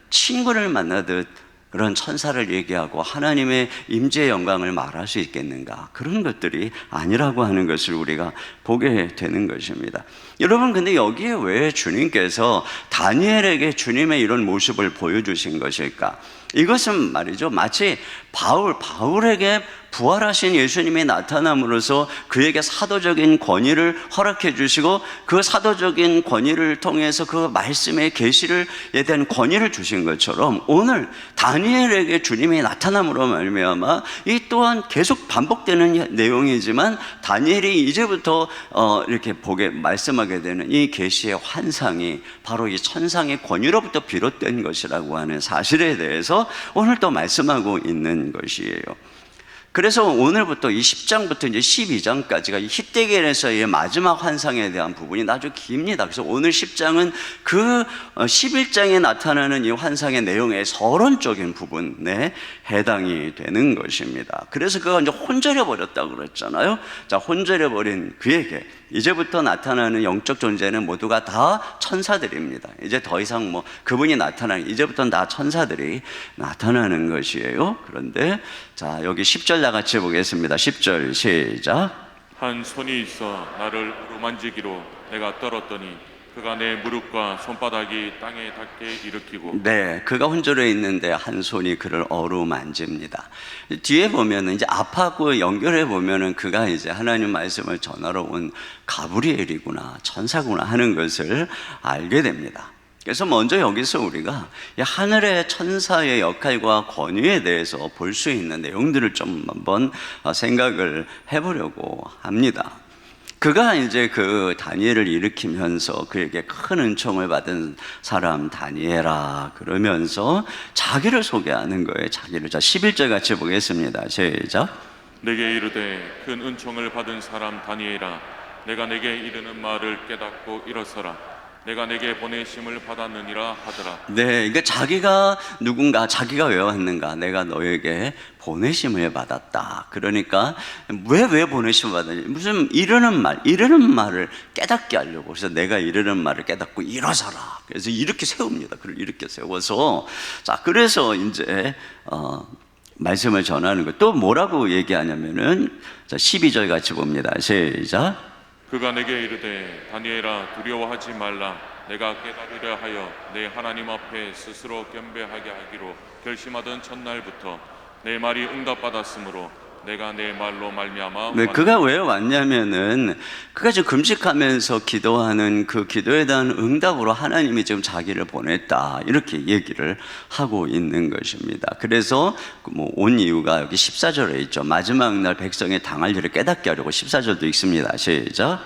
친구를 만나듯 그런 천사를 얘기하고 하나님의 임재의 영광을 말할 수 있겠는가? 그런 것들이 아니라고 하는 것을 우리가 보게 되는 것입니다. 여러분, 근데 여기에 왜 주님께서 다니엘에게 주님의 이런 모습을 보여주신 것일까? 이것은 말이죠, 마치 바울에게 부활하신 예수님이 나타남으로써 그에게 사도적인 권위를 허락해 주시고 그 사도적인 권위를 통해서 그 말씀의 계시에 대한 권위를 주신 것처럼 오늘 다니엘에게 주님이 나타남으로 말미암아 이 또한 계속 반복되는 내용이지만 다니엘이 이제부터 이렇게 말씀하게 되는 이 계시의 환상이 바로 이 천상의 권위로부터 비롯된 것이라고 하는 사실에 대해서 오늘 또 말씀하고 있는 것이에요. 그래서 오늘부터 이 10장부터 이제 12장까지가 이 히데겔에서의 마지막 환상에 대한 부분이 아주 깁니다. 그래서 오늘 10장은 그 11장에 나타나는 이 환상의 내용의 서론적인 부분에 해당이 되는 것입니다. 그래서 그가 이제 혼절해 버렸다고 그랬잖아요. 자, 혼절해 버린 그에게 이제부터 나타나는 영적 존재는 모두가 다 천사들입니다. 이제 더 이상 그분이 이제부터는 다 천사들이 나타나는 것이에요. 그런데 자, 여기 10절 다 같이 보겠습니다. 10절 시작. 한 손이 있어 나를 어루만지기로 내가 떨었더니 그가 내 무릎과 손바닥이 땅에 닿게 일으키고. 네, 그가 혼절해 있는데 한 손이 그를 어루만집니다. 뒤에 보면은 이제 앞하고 연결해 보면은 그가 이제 하나님 말씀을 전하러 온 가브리엘이구나, 천사구나 하는 것을 알게 됩니다. 그래서 먼저 여기서 우리가 이 하늘의 천사의 역할과 권위에 대해서 볼 수 있는 내용들을 좀 한번 생각을 해보려고 합니다. 그가 이제 그 다니엘을 일으키면서 그에게 큰 은총을 받은 사람 다니엘아 그러면서 자기를 소개하는 거예요. 자기를. 자, 11절 같이 보겠습니다. 시작. 내게 이르되 큰 은총을 받은 사람 다니엘아, 내가 내게 이르는 말을 깨닫고 일어서라. 내가 내게 보내심을 받았느니라 하더라. 네, 그러니까 자기가 누군가, 자기가 왜 왔는가, 내가 너에게 보내심을 받았다. 그러니까 왜 보내심을 받았냐, 무슨 이르는 말을 깨닫게 하려고. 그래서 내가 이르는 말을 깨닫고 일어서라. 그래서 이렇게 세웁니다. 그를 이렇게 세워서, 자, 그래서 이제 말씀을 전하는 거. 또 뭐라고 얘기하냐면은, 자, 12절 같이 봅니다. 시작. 그가 내게 이르되 다니엘아, 두려워하지 말라. 내가 깨달으려 하여 내 하나님 앞에 스스로 겸비하게 하기로 결심하던 첫날부터 내 말이 응답받았으므로 내가 내 말로 말미암아. 네, 그가 왜 왔냐면은 그가 지금 금식하면서 기도하는 그 기도에 대한 응답으로 하나님이 지금 자기를 보냈다, 이렇게 얘기를 하고 있는 것입니다. 그래서 온 이유가 여기 14절에 있죠. 마지막 날 백성의 당할 일을 깨닫게 하려고. 14절도 읽습니다. 시작.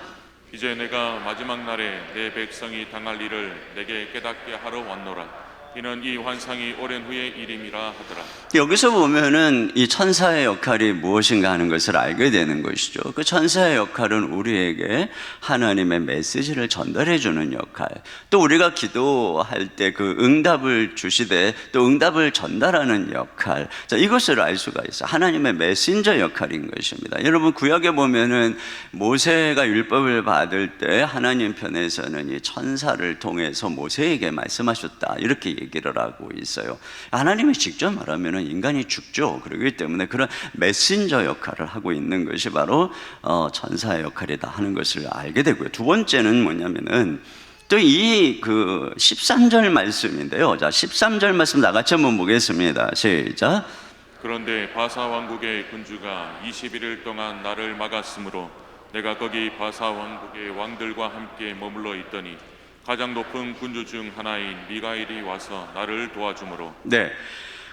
이제 내가 마지막 날에 내 백성이 당할 일을 내게 깨닫게 하러 왔노라. 이는 이 환상이 오랜 후의 일임이라 하더라. 여기서 보면은 이 천사의 역할이 무엇인가 하는 것을 알게 되는 것이죠. 그 천사의 역할은 우리에게 하나님의 메시지를 전달해 주는 역할, 또 우리가 기도할 때 그 응답을 주시되 또 응답을 전달하는 역할, 자, 이것을 알 수가 있어요. 하나님의 메신저 역할인 것입니다. 여러분, 구약에 보면은 모세가 율법을 받을 때 하나님 편에서는 이 천사를 통해서 모세에게 말씀하셨다, 이렇게 얘기를 하고 있어요. 하나님이 직접 말하면 인간이 죽죠. 그렇기 때문에 그런 메신저 역할을 하고 있는 것이 바로 천사의 역할이다 하는 것을 알게 되고요. 두 번째는 뭐냐면은 또 이 그 13절 말씀인데요. 자, 13절 말씀 다 같이 한번 보겠습니다. 시작. 그런데 바사 왕국의 군주가 21일 동안 나를 막았으므로 내가 거기 바사 왕국의 왕들과 함께 머물러 있더니 가장 높은 군주 중 하나인 미가엘이 와서 나를 도와주므로. 네,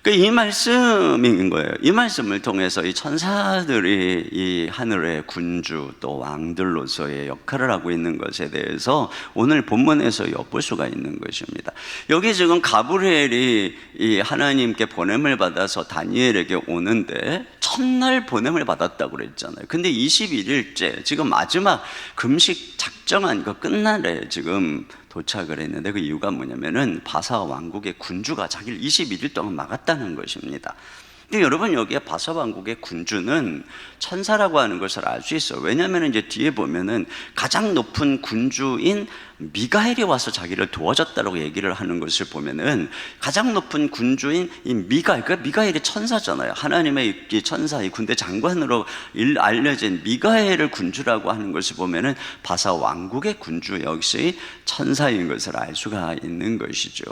그러니까 이 말씀인 거예요. 이 말씀을 통해서 이 천사들이 이 하늘의 군주 또 왕들로서의 역할을 하고 있는 것에 대해서 오늘 본문에서 엿볼 수가 있는 것입니다. 여기 지금 가브리엘이 이 하나님께 보냄을 받아서 다니엘에게 오는데 첫날 보냄을 받았다고 그랬잖아요. 근데 21일째 지금 마지막 금식 작정한 거 끝날에 지금 도착을 했는데 그 이유가 뭐냐면은 바사 왕국의 군주가 자기를 21일 동안 막았다는 것입니다. 근데 여러분 여기에 바사 왕국의 군주는 천사라고 하는 것을 알 수 있어요. 왜냐하면 이제 뒤에 보면은 가장 높은 군주인 미가엘이 와서 자기를 도와줬다고 얘기를 하는 것을 보면은 가장 높은 군주인 이 미가엘, 그 미가엘이 천사잖아요. 하나님의 이 천사, 이 군대 장관으로 알려진 미가엘을 군주라고 하는 것을 보면은 바사 왕국의 군주 역시 천사인 것을 알 수가 있는 것이죠.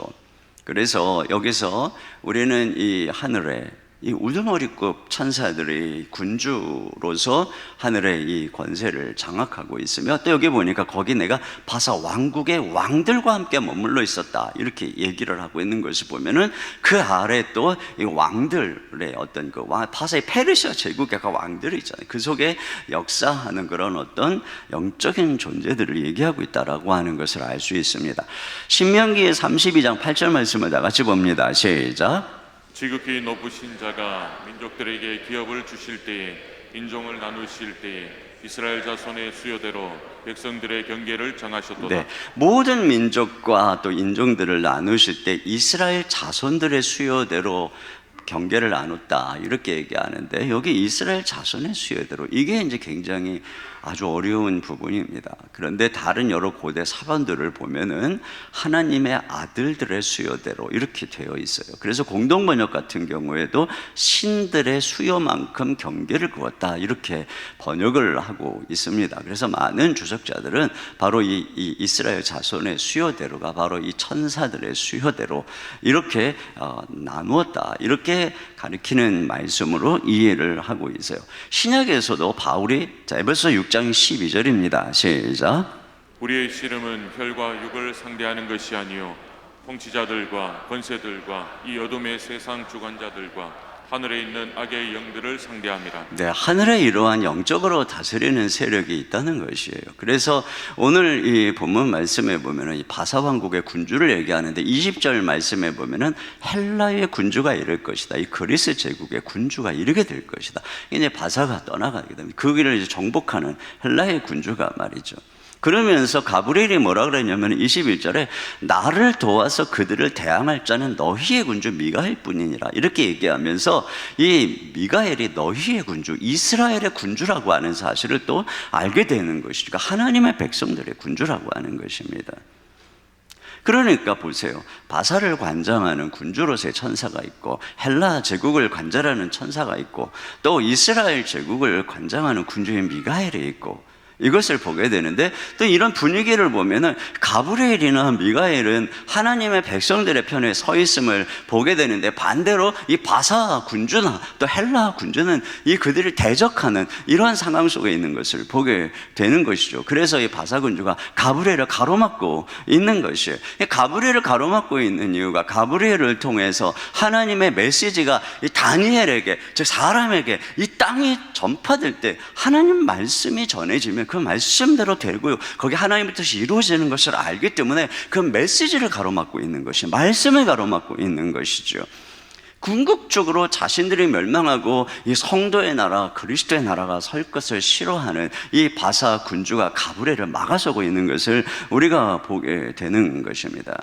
그래서 여기서 우리는 이 하늘에 이 우두머리급 천사들이 군주로서 하늘의 이 권세를 장악하고 있으며 또 여기 보니까 거기 내가 바사 왕국의 왕들과 함께 머물러 있었다 이렇게 얘기를 하고 있는 것을 보면은 그 아래 또 이 왕들의 어떤 그 바사의 페르시아 제국의 왕들이 있잖아요. 그 속에 역사하는 그런 어떤 영적인 존재들을 얘기하고 있다라고 하는 것을 알 수 있습니다. 신명기의 32장 8절 말씀을 다 같이 봅니다. 시작. 지극히 높으신 자가 민족들에게 기업을 주실 때에 인종을 나누실 때에 이스라엘 자손의 수요대로 백성들의 경계를 정하셨도다. 네, 모든 민족과 또 인종들을 나누실 때 이스라엘 자손들의 수요대로 경계를 나눴다 이렇게 얘기하는데 여기 이스라엘 자손의 수요대로 이게 이제 굉장히 아주 어려운 부분입니다. 그런데 다른 여러 고대 사본들을 보면은 하나님의 아들들의 수요대로 이렇게 되어 있어요. 그래서 공동번역 같은 경우에도 신들의 수요만큼 경계를 그었다 이렇게 번역을 하고 있습니다. 그래서 많은 주석자들은 바로 이 이스라엘 자손의 수요대로가 바로 이 천사들의 수요대로 이렇게 나누었다 이렇게 가리키는 말씀으로 이해를 하고 있어요. 신약에서도 바울이 에베소 6장 12절입니다. 시작. 우리의 씨름은 혈과 육을 상대하는 것이 아니요 통치자들과 권세들과 이 어둠의 세상 주관자들과 하늘에 있는 악의 영들을 상대함이라. 네, 하늘에 이러한 영적으로 다스리는 세력이 있다는 것이에요. 그래서 오늘 이 본문 말씀에 보면은 이 바사 왕국의 군주를 얘기하는데 20절 말씀에 보면은 헬라의 군주가 이를 것이다. 이 그리스 제국의 군주가 이르게 될 것이다. 이제 바사가 떠나가게 됩니다. 그 길을 이제 정복하는 헬라의 군주가 말이죠. 그러면서 가브리엘이 뭐라 그랬냐면 21절에 나를 도와서 그들을 대항할 자는 너희의 군주 미가엘 뿐이니라 이렇게 얘기하면서 이 미가엘이 너희의 군주 이스라엘의 군주라고 하는 사실을 또 알게 되는 것이니까 하나님의 백성들의 군주라고 하는 것입니다. 그러니까 보세요. 바사를 관장하는 군주로서의 천사가 있고 헬라 제국을 관장하는 천사가 있고 또 이스라엘 제국을 관장하는 군주인 미가엘이 있고 이것을 보게 되는데 또 이런 분위기를 보면은 가브리엘이나 미가엘은 하나님의 백성들의 편에 서 있음을 보게 되는데 반대로 이 바사 군주나 또 헬라 군주는 이 그들을 대적하는 이러한 상황 속에 있는 것을 보게 되는 것이죠. 그래서 이 바사 군주가 가브리엘을 가로막고 있는 것이에요. 가브리엘을 가로막고 있는 이유가 가브리엘을 통해서 하나님의 메시지가 이 다니엘에게 즉 사람에게 이 땅이 전파될 때 하나님 말씀이 전해지면 그 말씀대로 되고요. 거기 하나님의 뜻이 이루어지는 것을 알기 때문에 그 메시지를 가로막고 있는 것이 말씀을 가로막고 있는 것이죠. 궁극적으로 자신들이 멸망하고 이 성도의 나라 그리스도의 나라가 설 것을 싫어하는 이 바사 군주가 가브리엘을 막아서고 있는 것을 우리가 보게 되는 것입니다.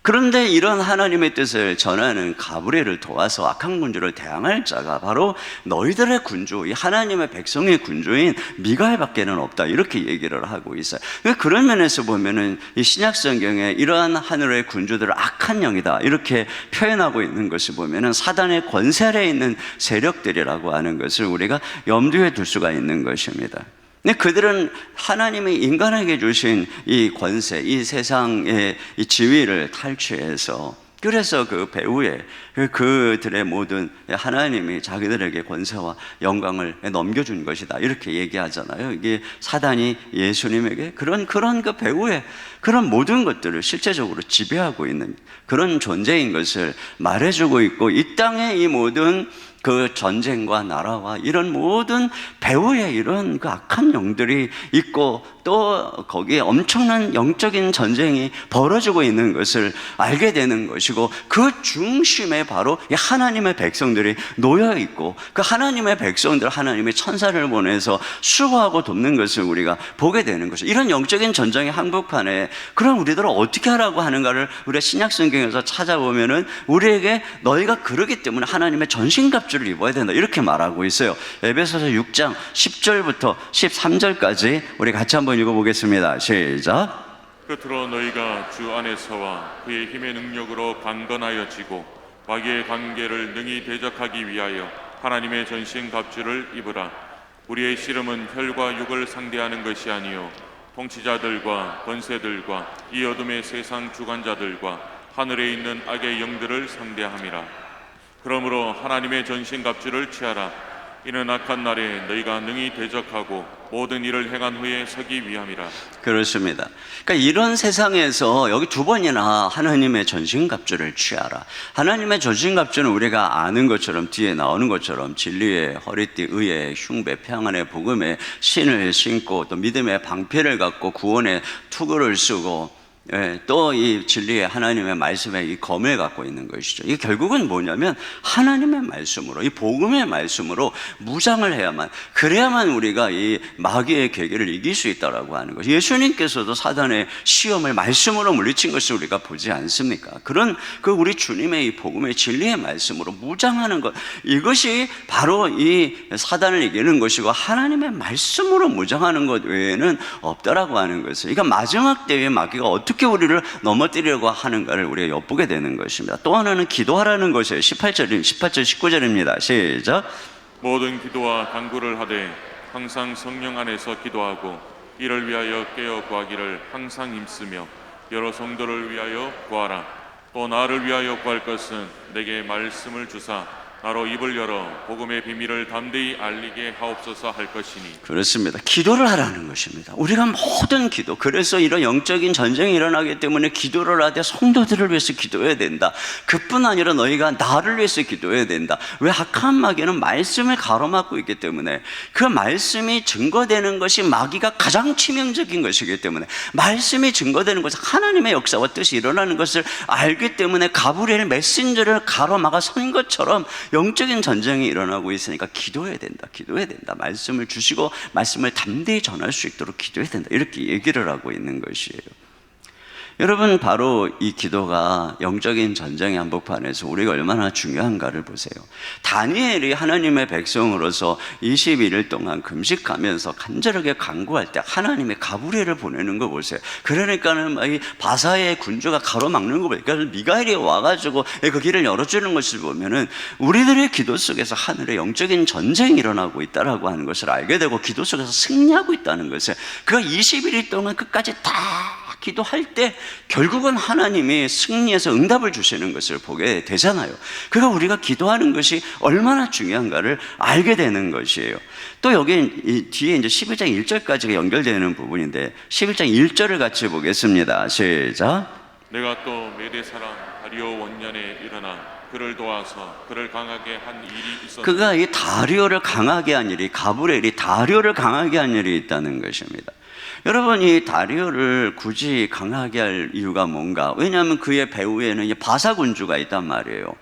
그런데 이런 하나님의 뜻을 전하는 가브리엘을 도와서 악한 군주를 대항할 자가 바로 너희들의 군주, 이 하나님의 백성의 군주인 미가엘밖에는 없다 이렇게 얘기를 하고 있어요. 그런 면에서 보면은 이 신약 성경에 이러한 하늘의 군주들을 악한 영이다 이렇게 표현하고 있는 것을 보면은 사단의 권세 아래에 있는 세력들이라고 하는 것을 우리가 염두에 둘 수가 있는 것입니다. 근데 그들은 하나님이 인간에게 주신 이 권세, 이 세상의 이 지위를 탈취해서 그래서 그 배후에 그들의 모든 하나님이 자기들에게 권세와 영광을 넘겨준 것이다 이렇게 얘기하잖아요. 이게 사단이 예수님에게 그런 그 배후에 그런 모든 것들을 실제적으로 지배하고 있는 그런 존재인 것을 말해주고 있고, 이 땅의 이 모든 그 전쟁과 나라와 이런 모든 배후에 이런 그 악한 영들이 있고, 또 거기에 엄청난 영적인 전쟁이 벌어지고 있는 것을 알게 되는 것이고, 그 중심에 바로 이 하나님의 백성들이 놓여 있고, 그 하나님의 백성들, 하나님의 천사를 보내서 수호하고 돕는 것을 우리가 보게 되는 것이죠. 이런 영적인 전쟁의 한복판에 그럼 우리들은 어떻게 하라고 하는가를 우리가 신약 성경에서 찾아보면은 우리에게 너희가 그러기 때문에 하나님의 전신갑주를 입어야 된다 이렇게 말하고 있어요. 에베소서 6장 10절부터 13절까지 우리 같이 한번 읽어보겠습니다. 시작. 끝으로 너희가 주 안에서와 그의 힘의 능력으로 강건하여지고 마귀의 관계를 능히 대적하기 위하여 하나님의 전신갑주를 입으라. 우리의 씨름은 혈과 육을 상대하는 것이 아니요 통치자들과 권세들과 이 어둠의 세상 주관자들과 하늘에 있는 악의 영들을 상대함이라. 그러므로 하나님의 전신갑주를 취하라. 이는 악한 날에 너희가 능히 대적하고 모든 일을 행한 후에 서기 위함이라. 그렇습니다. 그러니까 이런 세상에서 여기 두 번이나 하나님의 전신갑주를 취하라. 하나님의 전신갑주는 우리가 아는 것처럼 뒤에 나오는 것처럼 진리의 허리띠, 의의 흉배, 평안의 복음의 신을 신고 또 믿음의 방패를 갖고 구원의 투구를 쓰고, 또 이 진리의 하나님의 말씀의 이 검을 갖고 있는 것이죠. 이게 결국은 뭐냐면 하나님의 말씀으로, 이 복음의 말씀으로 무장을 해야만, 그래야만 우리가 이 마귀의 계계를 이길 수 있다라고 하는 것이, 예수님께서도 사단의 시험을 말씀으로 물리친 것을 우리가 보지 않습니까? 그런 그 우리 주님의 이 복음의 진리의 말씀으로 무장하는 것, 이것이 바로 이 사단을 이기는 것이고 하나님의 말씀으로 무장하는 것 외에는 없다라고 하는 것을, 그러니까 마지막 때에 마귀가 어떻게 우리를 넘어뜨리려고 하는가를 우리가 엿보게 되는 것입니다. 또 하나는 기도하라는 것이에요. 18절 19절입니다. 시작. 모든 기도와 간구를 하되 항상 성령 안에서 기도하고 이를 위하여 깨어 구하기를 항상 힘쓰며 여러 성도를 위하여 구하라. 또 나를 위하여 구할 것은 내게 말씀을 주사 나로 입을 열어 복음의 비밀을 담대히 알리게 하옵소서 할 것이니. 그렇습니다. 기도를 하라는 것입니다. 우리가 모든 기도, 그래서 이런 영적인 전쟁이 일어나기 때문에 기도를 하되 성도들을 위해서 기도해야 된다. 그뿐 아니라 너희가 나를 위해서 기도해야 된다. 왜? 악한 마귀는 말씀을 가로막고 있기 때문에, 그 말씀이 증거되는 것이 마귀가 가장 치명적인 것이기 때문에, 말씀이 증거되는 것은 하나님의 역사와 뜻이 일어나는 것을 알기 때문에 가브리엘 메신저를 가로막아 선 것처럼 영적인 전쟁이 일어나고 있으니까 기도해야 된다. 기도해야 된다. 말씀을 주시고 말씀을 담대히 전할 수 있도록 기도해야 된다. 이렇게 얘기를 하고 있는 것이에요. 여러분, 바로 이 기도가 영적인 전쟁의 한복판에서 우리가 얼마나 중요한가를 보세요. 다니엘이 하나님의 백성으로서 21일 동안 금식하면서 간절하게 간구할 때 하나님의 가브리엘을 보내는 거 보세요. 그러니까는 이 바사의 군주가 가로막는 거 보니까 미가엘이 와가지고 그 길을 열어주는 것을 보면은 우리들의 기도 속에서 하늘의 영적인 전쟁이 일어나고 있다라고 하는 것을 알게 되고, 기도 속에서 승리하고 있다는 것을, 그 21일 동안 끝까지 다 기도할 때 결국은 하나님이 승리해서 응답을 주시는 것을 보게 되잖아요. 그러니까 우리가 기도하는 것이 얼마나 중요한가를 알게 되는 것이에요. 또 여기 뒤에 이제 11장 1절까지가 연결되는 부분인데 11장 1절을 같이 보겠습니다. 시작. 내가 또 메대 사람 다리오 원년에 일어나 그를 도와서 그를 강하게 한 일이 있었다. 그가 이 다리오를 강하게 한 일이, 가브리엘이 다리오를 강하게 한 일이 있다는 것입니다. 여러분, 이 다리오를 굳이 강하게 할 이유가 뭔가? 왜냐하면 그의 배후에는 바사 군주가 있단 말이에요.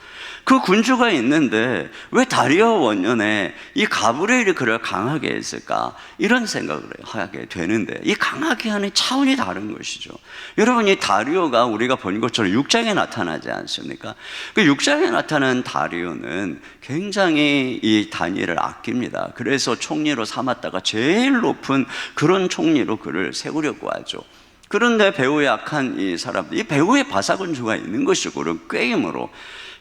그 군주가 있는데 왜 다리오 원년에 이 가브리엘이 그를 강하게 했을까? 이런 생각을 하게 되는데, 이 강하게 하는 차원이 다른 것이죠. 여러분, 이 다리오가 우리가 본 것처럼 6장에 나타나지 않습니까? 그 6장에 나타난 다리오는 굉장히 이 다니엘을 아낍니다. 그래서 총리로 삼았다가 제일 높은 그런 총리로 그를 세우려고 하죠. 그런데 배후에 악한 이 사람들, 이 배후에 바사군주가 있는 것이고, 그런 꾀임으로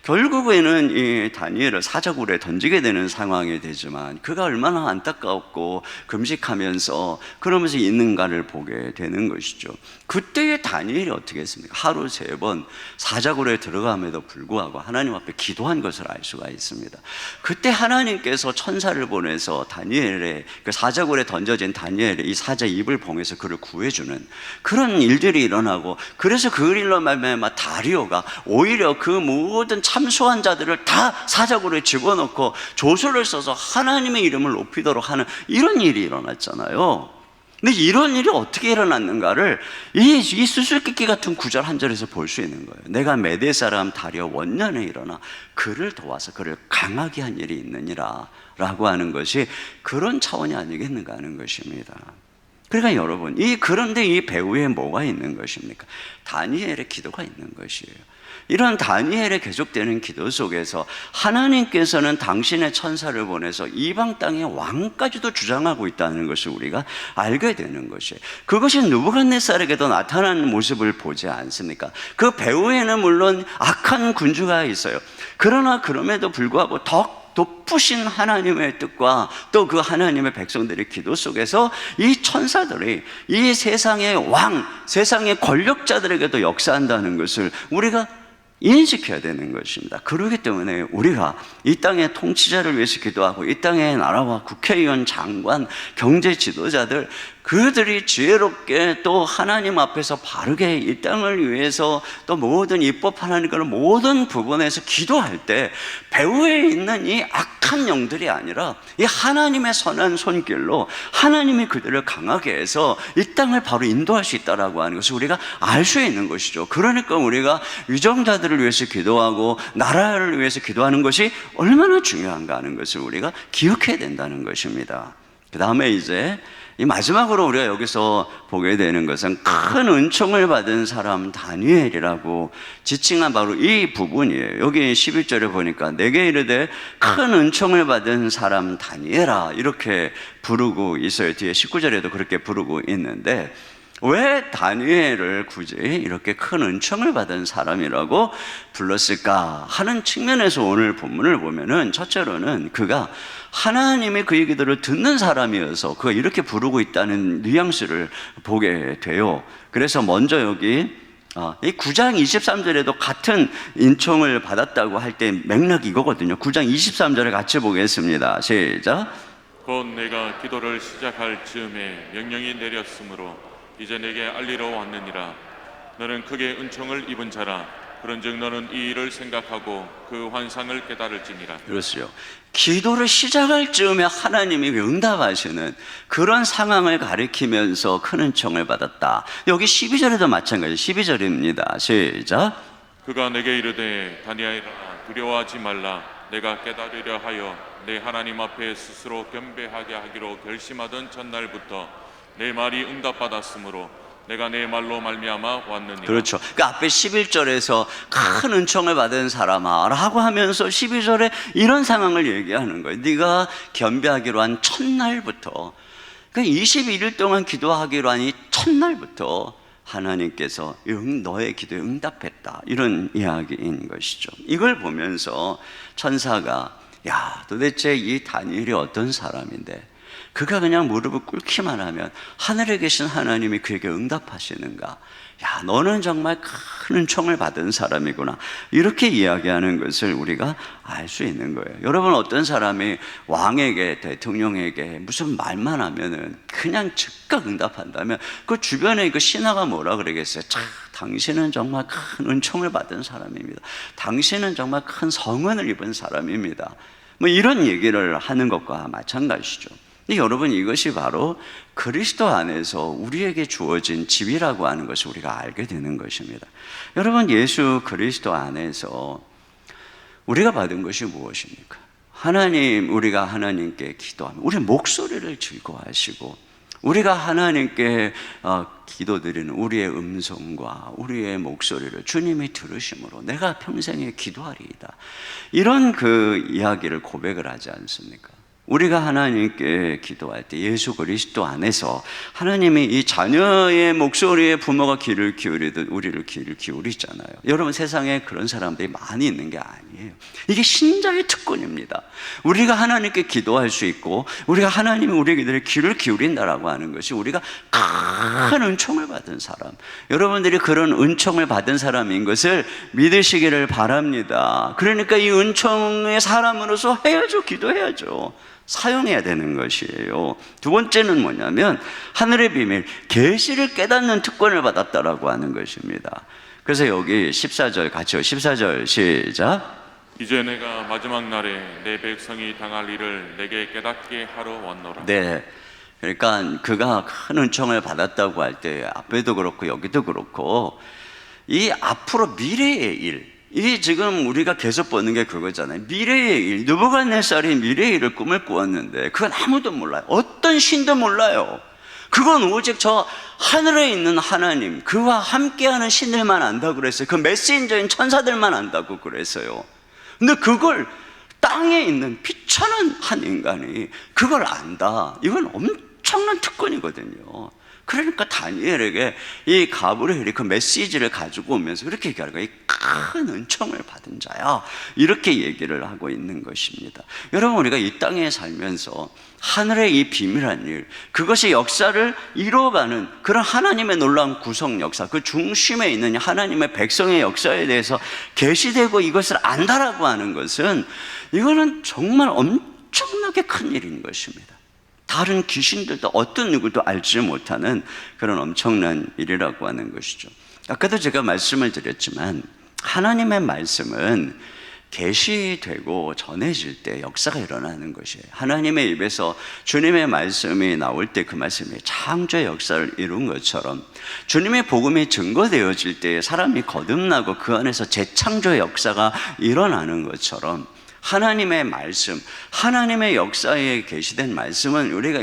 결국에는 이 다니엘을 사자굴에 던지게 되는 상황이 되지만, 그가 얼마나 안타깝고 금식하면서 그러면서 있는가를 보게 되는 것이죠. 그때의 다니엘이 어떻게 했습니까? 하루 3번 사자굴에 들어감에도 불구하고 하나님 앞에 기도한 것을 알 수가 있습니다. 그때 하나님께서 천사를 보내서 다니엘의 그 사자굴에 던져진 다니엘의 이 사자 입을 봉해서 그를 구해주는 그런 일들이 일어나고, 그래서 그 일로 말미암아 다리오가 오히려 그 모든 참소한 자들을 다 사자굴에 집어넣고 조서를 써서 하나님의 이름을 높이도록 하는 이런 일이 일어났잖아요. 근데 이런 일이 어떻게 일어났는가를 이 수수께끼 같은 구절 한 절에서 볼 수 있는 거예요. 내가 메대 사람 다리오 원년에 일어나 그를 도와서 그를 강하게 한 일이 있느니라 라고 하는 것이 그런 차원이 아니겠는가 하는 것입니다. 그러니까 여러분, 그런데 이 배후에 뭐가 있는 것입니까? 다니엘의 기도가 있는 것이에요. 이런 다니엘의 계속되는 기도 속에서 하나님께서는 당신의 천사를 보내서 이방 땅의 왕까지도 주장하고 있다는 것을 우리가 알게 되는 것이에요. 그것이 느부갓네살에게도 나타나는 모습을 보지 않습니까? 그 배후에는 물론 악한 군주가 있어요. 그러나 그럼에도 불구하고 더 높으신 하나님의 뜻과 또 그 하나님의 백성들의 기도 속에서 이 천사들이 이 세상의 왕, 세상의 권력자들에게도 역사한다는 것을 우리가 인식해야 되는 것입니다. 그렇기 때문에 우리가 이 땅의 통치자를 위해서 기도하고, 이 땅의 나라와 국회의원, 장관, 경제 지도자들, 그들이 지혜롭게 또 하나님 앞에서 바르게 이 땅을 위해서 또 모든 입법하는 그런 모든 부분에서 기도할 때 배후에 있는 이 악한 영들이 아니라 이 하나님의 선한 손길로 하나님이 그들을 강하게 해서 이 땅을 바로 인도할 수 있다라고 하는 것을 우리가 알 수 있는 것이죠. 그러니까 우리가 유정자들을 위해서 기도하고 나라를 위해서 기도하는 것이 얼마나 중요한가 하는 것을 우리가 기억해야 된다는 것입니다. 그 다음에 이제 이 마지막으로 우리가 여기서 보게 되는 것은 큰 은총을 받은 사람 다니엘이라고 지칭한 바로 이 부분이에요. 여기 11절에 보니까 내게 이르되 큰 은총을 받은 사람 다니엘아 이렇게 부르고 있어요. 뒤에 19절에도 그렇게 부르고 있는데, 왜 다니엘을 굳이 이렇게 큰 은총을 받은 사람이라고 불렀을까 하는 측면에서 오늘 본문을 보면은, 첫째로는 그가 하나님이 그의 기도를 듣는 사람이어서 그가 이렇게 부르고 있다는 뉘앙스를 보게 돼요. 그래서 먼저 여기 이 9장 23절에도 같은 은총을 받았다고 할 때 맥락이 이거거든요. 9장 23절에 같이 보겠습니다. 시작. 곧 내가 기도를 시작할 즈음에 명령이 내렸으므로 이제 내게 알리러 왔느니라. 너는 크게 은총을 입은 자라. 그런즉 너는 이 일을 생각하고 그 환상을 깨달을지니라. 그렇죠. 기도를 시작할 즈음에 하나님이 응답하시는 그런 상황을 가리키면서 큰 은총을 받았다. 여기 12절에도 마찬가지. 12절입니다. 시작. 그가 내게 이르되 다니엘아 두려워하지 말라. 내가 깨달으려 하여 내 하나님 앞에 스스로 겸비하게 하기로 결심하던 첫날부터 내 말이 응답받았으므로 내가 내 말로 말미암아 왔느니라. 그렇죠. 그 앞에 11절에서 큰 은총을 받은 사람아 라고 하면서 12절에 이런 상황을 얘기하는 거예요. 네가 겸비하기로 한 첫날부터, 그러니까 21일 동안 기도하기로 한 이 첫날부터 하나님께서 너의 기도에 응답했다, 이런 이야기인 것이죠. 이걸 보면서 천사가 도대체 이 다니엘이 어떤 사람인데 그가 그냥 무릎을 꿇기만 하면 하늘에 계신 하나님이 그에게 응답하시는가? 너는 정말 큰 은총을 받은 사람이구나, 이렇게 이야기하는 것을 우리가 알 수 있는 거예요. 여러분, 어떤 사람이 왕에게, 대통령에게 무슨 말만 하면은 그냥 즉각 응답한다면 그 주변에 그 신하가 뭐라 그러겠어요? 당신은 정말 큰 은총을 받은 사람입니다. 당신은 정말 큰 성은을 입은 사람입니다. 뭐 이런 얘기를 하는 것과 마찬가지죠. 근데 여러분, 이것이 바로 그리스도 안에서 우리에게 주어진 지위라고 하는 것을 우리가 알게 되는 것입니다. 여러분, 예수 그리스도 안에서 우리가 받은 것이 무엇입니까? 우리가 하나님께 기도하면 우리 목소리를 즐거워하시고, 우리가 하나님께 기도드리는 우리의 음성과 우리의 목소리를 주님이 들으심으로 내가 평생에 기도하리이다, 이런 그 이야기를 고백을 하지 않습니까? 우리가 하나님께 기도할 때 예수 그리스도 안에서 하나님이 이 자녀의 목소리에 부모가 귀를 기울이듯 우리를 귀를 기울이잖아요. 여러분, 세상에 그런 사람들이 많이 있는 게 아니에요. 이게 신자의 특권입니다. 우리가 하나님께 기도할 수 있고 우리가 하나님이 우리에게 귀를 기울인다라고 하는 것이 우리가 큰 은총을 받은 사람, 여러분들이 그런 은총을 받은 사람인 것을 믿으시기를 바랍니다. 그러니까 이 은총의 사람으로서 해야죠. 기도해야죠. 사용해야 되는 것이에요. 두 번째는 뭐냐면 하늘의 비밀, 계시를 깨닫는 특권을 받았다라고 하는 것입니다. 그래서 여기 14절 같이요. 14절 시작. 이제 내가 마지막 날에 내 백성이 당할 일을 내게 깨닫게 하러 왔노라. 네, 그러니까 그가 큰 은총을 받았다고 할 때 앞에도 그렇고 여기도 그렇고 이 앞으로 미래의 일, 이 지금 우리가 계속 보는 게 그거잖아요. 미래의 일, 느부갓네살이 미래의 일을 꿈을 꾸었는데 그건 아무도 몰라요. 어떤 신도 몰라요. 그건 오직 저 하늘에 있는 하나님, 그와 함께하는 신들만 안다고 그랬어요. 그 메신저인 천사들만 안다고 그랬어요. 근데 그걸 땅에 있는 비천한 한 인간이 그걸 안다. 이건 엄청난 특권이거든요. 그러니까 다니엘에게 이 가브리엘이 그 메시지를 가지고 오면서 그렇게 얘기하는 거예요. 큰 은총을 받은 자야, 이렇게 얘기를 하고 있는 것입니다. 여러분, 우리가 이 땅에 살면서 하늘의 이 비밀한 일, 그것이 역사를 이루어가는 그런 하나님의 놀라운 구성 역사, 그 중심에 있는 하나님의 백성의 역사에 대해서 계시되고 이것을 안다라고 하는 것은, 이거는 정말 엄청나게 큰 일인 것입니다. 다른 귀신들도 어떤 누구도 알지 못하는 그런 엄청난 일이라고 하는 것이죠. 아까도 제가 말씀을 드렸지만 하나님의 말씀은 계시되고 전해질 때 역사가 일어나는 것이에요. 하나님의 입에서 주님의 말씀이 나올 때 그 말씀이 창조의 역사를 이룬 것처럼 주님의 복음이 증거되어질 때 사람이 거듭나고 그 안에서 재창조의 역사가 일어나는 것처럼 하나님의 말씀, 하나님의 역사에 계시된 말씀은 우리가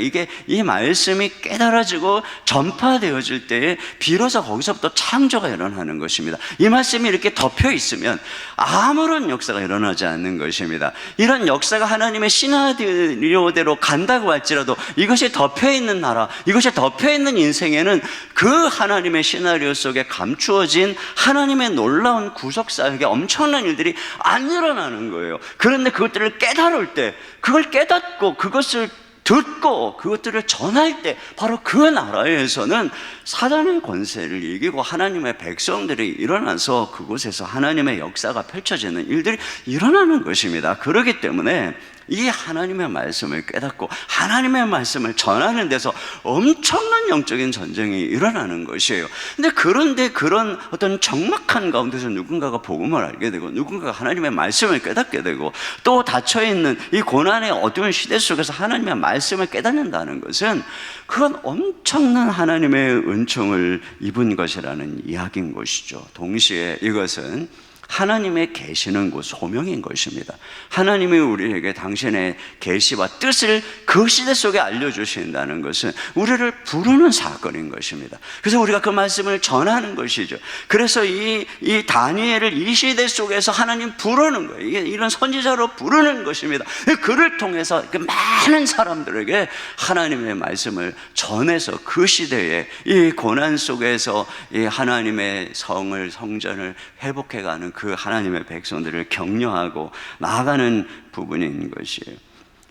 이 말씀이 깨달아지고 전파되어질 때에 비로소 거기서부터 창조가 일어나는 것입니다. 이 말씀이 이렇게 덮여 있으면 아무런 역사가 일어나지 않는 것입니다. 이런 역사가 하나님의 시나리오대로 간다고 할지라도 이것이 덮여 있는 나라, 이것이 덮여 있는 인생에는 그 하나님의 시나리오 속에 감추어진 하나님의 놀라운 구속사역의 엄청난 일들이 안 일어나는 거예요. 그런데 그것들을 깨달을 때, 그걸 깨닫고 그것을 듣고 그것들을 전할 때 바로 그 나라에서는 사단의 권세를 이기고 하나님의 백성들이 일어나서 그곳에서 하나님의 역사가 펼쳐지는 일들이 일어나는 것입니다. 그렇기 때문에 이 하나님의 말씀을 깨닫고 하나님의 말씀을 전하는 데서 엄청난 영적인 전쟁이 일어나는 것이에요. 그런데 그런 어떤 적막한 가운데서 누군가가 복음을 알게 되고 누군가가 하나님의 말씀을 깨닫게 되고 또 닫혀있는 이 고난의 어두운 시대 속에서 하나님의 말씀을 깨닫는다는 것은 그건 엄청난 하나님의 은총을 입은 것이라는 이야기인 것이죠. 동시에 이것은 하나님의 계시는 곳, 소명인 것입니다. 하나님이 우리에게 당신의 계시와 뜻을 그 시대 속에 알려주신다는 것은 우리를 부르는 사건인 것입니다. 그래서 우리가 그 말씀을 전하는 것이죠. 그래서 이 다니엘을 이 시대 속에서 하나님 부르는 거예요. 이런 선지자로 부르는 것입니다. 그를 통해서 그 많은 사람들에게 하나님의 말씀을 전해서 그 시대에 이 고난 속에서 이 하나님의 성전을 회복해가는 그 하나님의 백성들을 격려하고 나아가는 부분인 것이에요.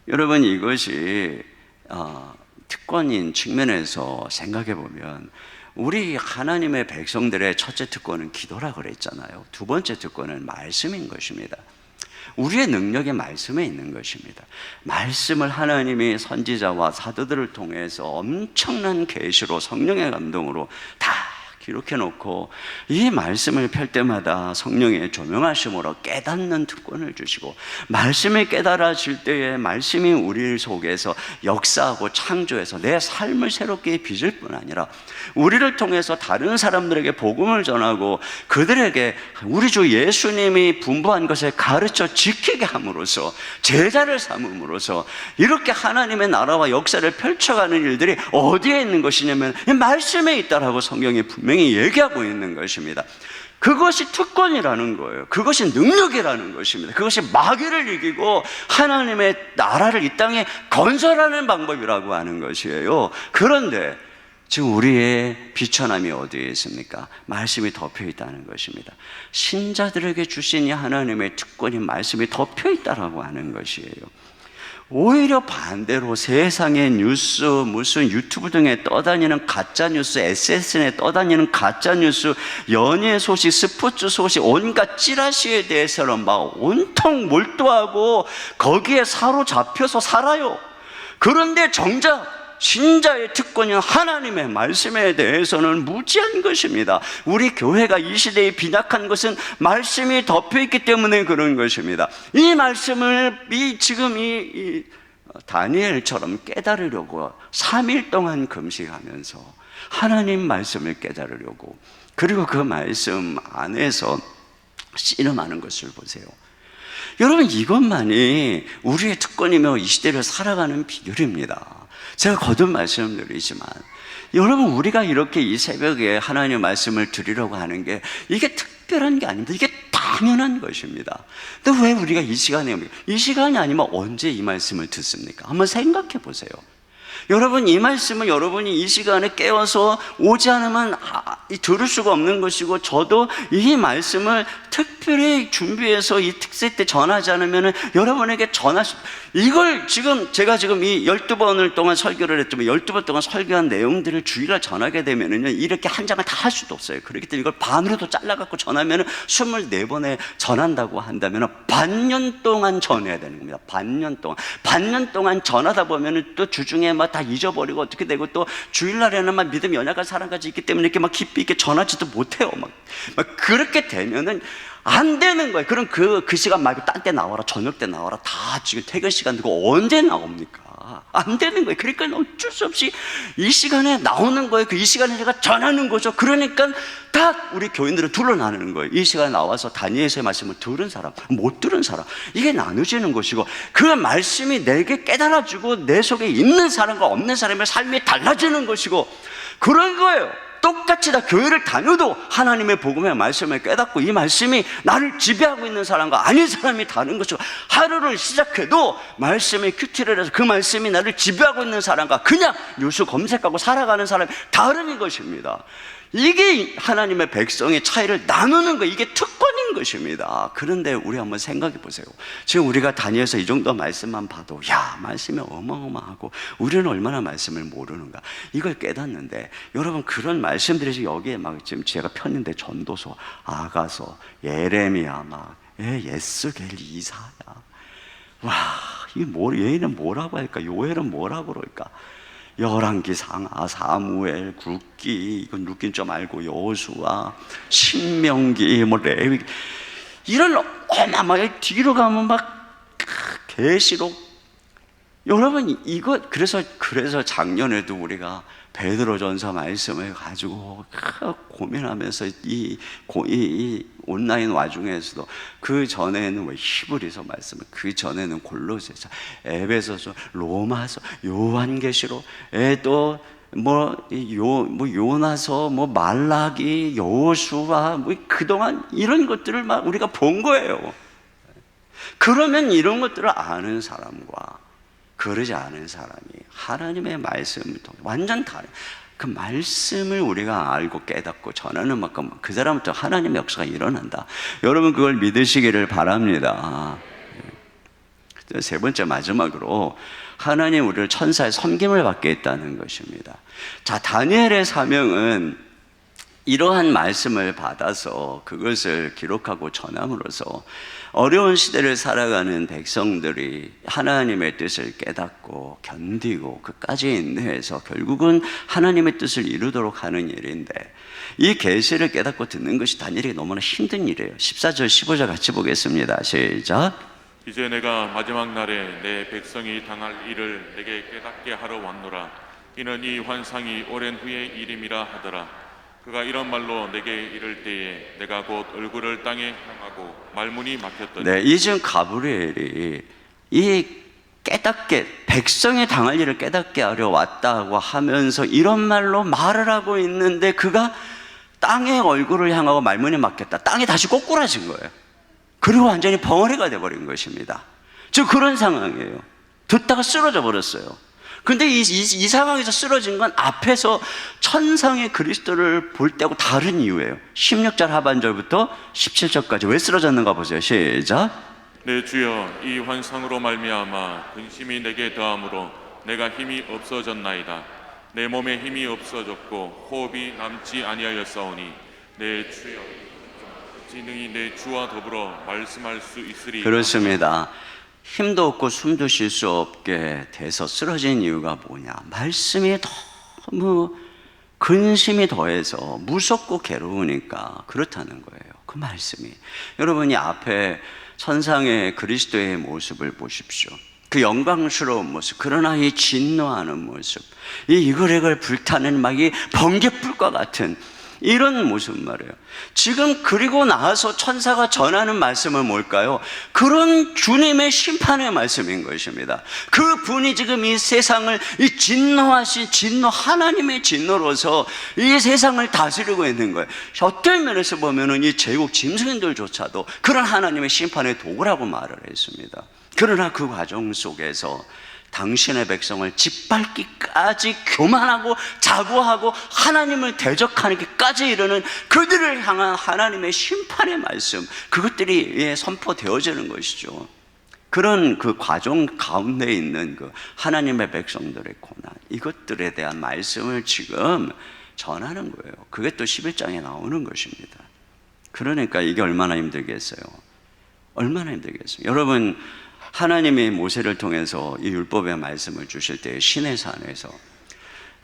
여러분, 이것이 특권인 측면에서 생각해 보면 우리 하나님의 백성들의 첫째 특권은 기도라 그랬잖아요. 두 번째 특권은 말씀인 것입니다. 우리의 능력이 말씀에 있는 것입니다. 말씀을 하나님이 선지자와 사도들을 통해서 엄청난 계시로 성령의 감동으로 다 기록해 놓고 이 말씀을 펼 때마다 성령의 조명하심으로 깨닫는 특권을 주시고 말씀이 깨달아질 때에 말씀이 우리 속에서 역사하고 창조해서 내 삶을 새롭게 빚을 뿐 아니라 우리를 통해서 다른 사람들에게 복음을 전하고 그들에게 우리 주 예수님이 분부한 것을 가르쳐 지키게 함으로써 제자를 삼음으로써 이렇게 하나님의 나라와 역사를 펼쳐가는 일들이 어디에 있는 것이냐면 이 말씀에 있다라고 성경이 분명히 얘기하고 있는 것입니다. 그것이 특권이라는 거예요. 그것이 능력이라는 것입니다. 그것이 마귀를 이기고 하나님의 나라를 이 땅에 건설하는 방법이라고 하는 것이에요. 그런데 지금 우리의 비천함이 어디에 있습니까? 말씀이 덮여 있다는 것입니다. 신자들에게 주신 이 하나님의 특권이 말씀이 덮여 있다라고 하는 것이에요. 오히려 반대로 세상의 뉴스, 무슨 유튜브 등에 떠다니는 가짜뉴스, SNS에 떠다니는 가짜뉴스, 연예 소식, 스포츠 소식, 온갖 찌라시에 대해서는 막 온통 몰두하고 거기에 사로잡혀서 살아요. 그런데 정작 신자의 특권인 하나님의 말씀에 대해서는 무지한 것입니다. 우리 교회가 이 시대에 빈약한 것은 말씀이 덮여있기 때문에 그런 것입니다. 이 말씀을 지금 다니엘처럼 깨달으려고 3일 동안 금식하면서 하나님 말씀을 깨달으려고, 그리고 그 말씀 안에서 씨름하는 것을 보세요. 여러분, 이것만이 우리의 특권이며 이 시대를 살아가는 비결입니다. 제가 거듭 말씀드리지만 여러분, 우리가 이렇게 이 새벽에 하나님의 말씀을 드리려고 하는 게 이게 특별한 게 아닙니다. 이게 당연한 것입니다. 근데 왜 우리가 이 시간이 아니면 언제 이 말씀을 듣습니까? 한번 생각해 보세요. 여러분, 이 말씀은 여러분이 이 시간에 깨어서 오지 않으면 들을 수가 없는 것이고, 저도 이 말씀을 특별히 준비해서 이 특세 때 전하지 않으면 여러분에게 전할 수, 이걸 제가 지금 이 12번을 동안 설교를 했지만 12번 동안 설교한 내용들을 주일날 전하게 되면은요, 이렇게 한 장을 다 할 수도 없어요. 그렇기 때문에 이걸 반으로도 잘라갖고 전하면은 24번에 전한다고 한다면은 반년 동안 전해야 되는 겁니다. 반년 동안 전하다 보면은 또 주중에 막 다 잊어버리고 어떻게 되고, 또 주일날에는 막 믿음이 연약한 사람까지 있기 때문에 이렇게 막 깊이 있게 전하지도 못해요. 막 그렇게 되면은 안 되는 거예요. 그럼 그 시간 말고 딴 때 나와라, 저녁 때 나와라, 다 지금 퇴근 시간 되고 언제 나옵니까? 안 되는 거예요. 그러니까 어쩔 수 없이 이 시간에 나오는 거예요. 이 시간에 제가 전하는 거죠. 그러니까 다 우리 교인들을 둘러나누는 거예요. 이 시간에 나와서 다니엘서의 말씀을 들은 사람, 못 들은 사람, 이게 나누지는 것이고, 그 말씀이 내게 깨달아지고 내 속에 있는 사람과 없는 사람의 삶이 달라지는 것이고, 그런 거예요. 똑같이 다 교회를 다녀도 하나님의 복음의 말씀을 깨닫고 이 말씀이 나를 지배하고 있는 사람과 아닌 사람이 다른 것이고, 하루를 시작해도 말씀의 큐티를 해서 그 말씀이 나를 지배하고 있는 사람과 그냥 뉴스 검색하고 살아가는 사람이 다른 것입니다. 이게 하나님의 백성의 차이를 나누는 거, 이게 특권인 것입니다. 그런데 우리 한번 생각해 보세요. 지금 우리가 다니엘서 이 정도 말씀만 봐도 말씀이 어마어마하고 우리는 얼마나 말씀을 모르는가, 이걸 깨닫는데, 여러분, 그런 말씀들이 지금 여기에 막 지금 제가 폈는데 전도서, 아가서, 예레미야, 예스겔, 이사야, 얘는 뭐라고 할까? 요엘은 뭐라고 그럴까? 열왕기, 상하, 사무엘, 룻기, 이건 룻기는 좀 알고, 여호수아, 신명기, 레위, 이런 어마어마하게 뒤로 가면 계시록. 여러분, 이거 그래서 작년에도 우리가 베드로전서 말씀을 가지고 고민하면서 이 온라인 와중에서도, 그 전에는 히브리서 말씀을, 그 전에는 골로새서, 에베소서, 로마서, 요한계시록, 또 요나서, 말라기, 여호수아, 그동안 이런 것들을 막 우리가 본 거예요. 그러면 이런 것들을 아는 사람과 그러지 않은 사람이 하나님의 말씀을 통해 완전 다른, 그 말씀을 우리가 알고 깨닫고 전하는 만큼 그 사람부터 하나님의 역사가 일어난다. 여러분, 그걸 믿으시기를 바랍니다. 세 번째, 마지막으로 하나님 우리를 천사의 섬김을 받게 했다는 것입니다. 자, 다니엘의 사명은 이러한 말씀을 받아서 그것을 기록하고 전함으로써 어려운 시대를 살아가는 백성들이 하나님의 뜻을 깨닫고 견디고 끝까지 인내해서 결국은 하나님의 뜻을 이루도록 하는 일인데, 이 계시를 깨닫고 듣는 것이 다니엘에게 너무나 힘든 일이에요. 14절 15절 같이 보겠습니다. 시작. 이제 내가 마지막 날에 내 백성이 당할 일을 내게 깨닫게 하러 왔노라. 이는 이 환상이 오랜 후의 일임이라 하더라. 그가 이런 말로 내게 이를 때에 내가 곧 얼굴을 땅에 향하고 말문이 막혔더니. 네, 이 지금 가브리엘이 이 깨닫게, 백성이 당할 일을 깨닫게 하려 왔다고 하면서 이런 말로 말을 하고 있는데, 그가 땅에 얼굴을 향하고 말문이 막혔다. 땅이 다시 꼬꾸라진 거예요. 그리고 완전히 벙어리가 돼버린 것입니다. 즉 그런 상황이에요. 듣다가 쓰러져 버렸어요. 근데 이 상황에서 쓰러진 건 앞에서 천상의 그리스도를 볼 때하고 다른 이유예요. 16절 하반절부터 17절까지 왜 쓰러졌는가 보세요. 시작. 내 주여, 이 환상으로 말미암아 근심이 내게 더함으로 내가 힘이 없어졌나이다. 내 몸에 힘이 없어졌고 호흡이 남지 아니하였사오니 내 주여, 지능이 내 주와 더불어 말씀할 수 있으리. 그렇습니다. 힘도 없고 숨도 쉴 수 없게 돼서 쓰러진 이유가 뭐냐? 말씀이 너무 근심이 더해서 무섭고 괴로우니까 그렇다는 거예요. 그 말씀이. 여러분이 앞에 천상의 그리스도의 모습을 보십시오. 그 영광스러운 모습, 그러나 이 진노하는 모습, 이 이글이글 불타는 막 이 번갯불과 같은 이런 모습 말이에요. 지금 그리고 나서 천사가 전하는 말씀은 뭘까요? 그런 주님의 심판의 말씀인 것입니다. 그 분이 지금 이 세상을 이 진노하신 진노, 하나님의 진노로서 이 세상을 다스리고 있는 거예요. 어떤 면에서 보면은 이 제국 짐승들조차도 그런 하나님의 심판의 도구라고 말을 했습니다. 그러나 그 과정 속에서 당신의 백성을 짓밟기까지 교만하고 자고하고 하나님을 대적하기까지 이르는 그들을 향한 하나님의 심판의 말씀, 그것들이 선포되어지는 것이죠. 그런 그 과정 가운데 있는 그 하나님의 백성들의 고난, 이것들에 대한 말씀을 지금 전하는 거예요. 그게 또 11장에 나오는 것입니다. 그러니까 이게 얼마나 힘들겠어요. 얼마나 힘들겠어요. 여러분, 하나님이 모세를 통해서 이 율법의 말씀을 주실 때 시내 산에서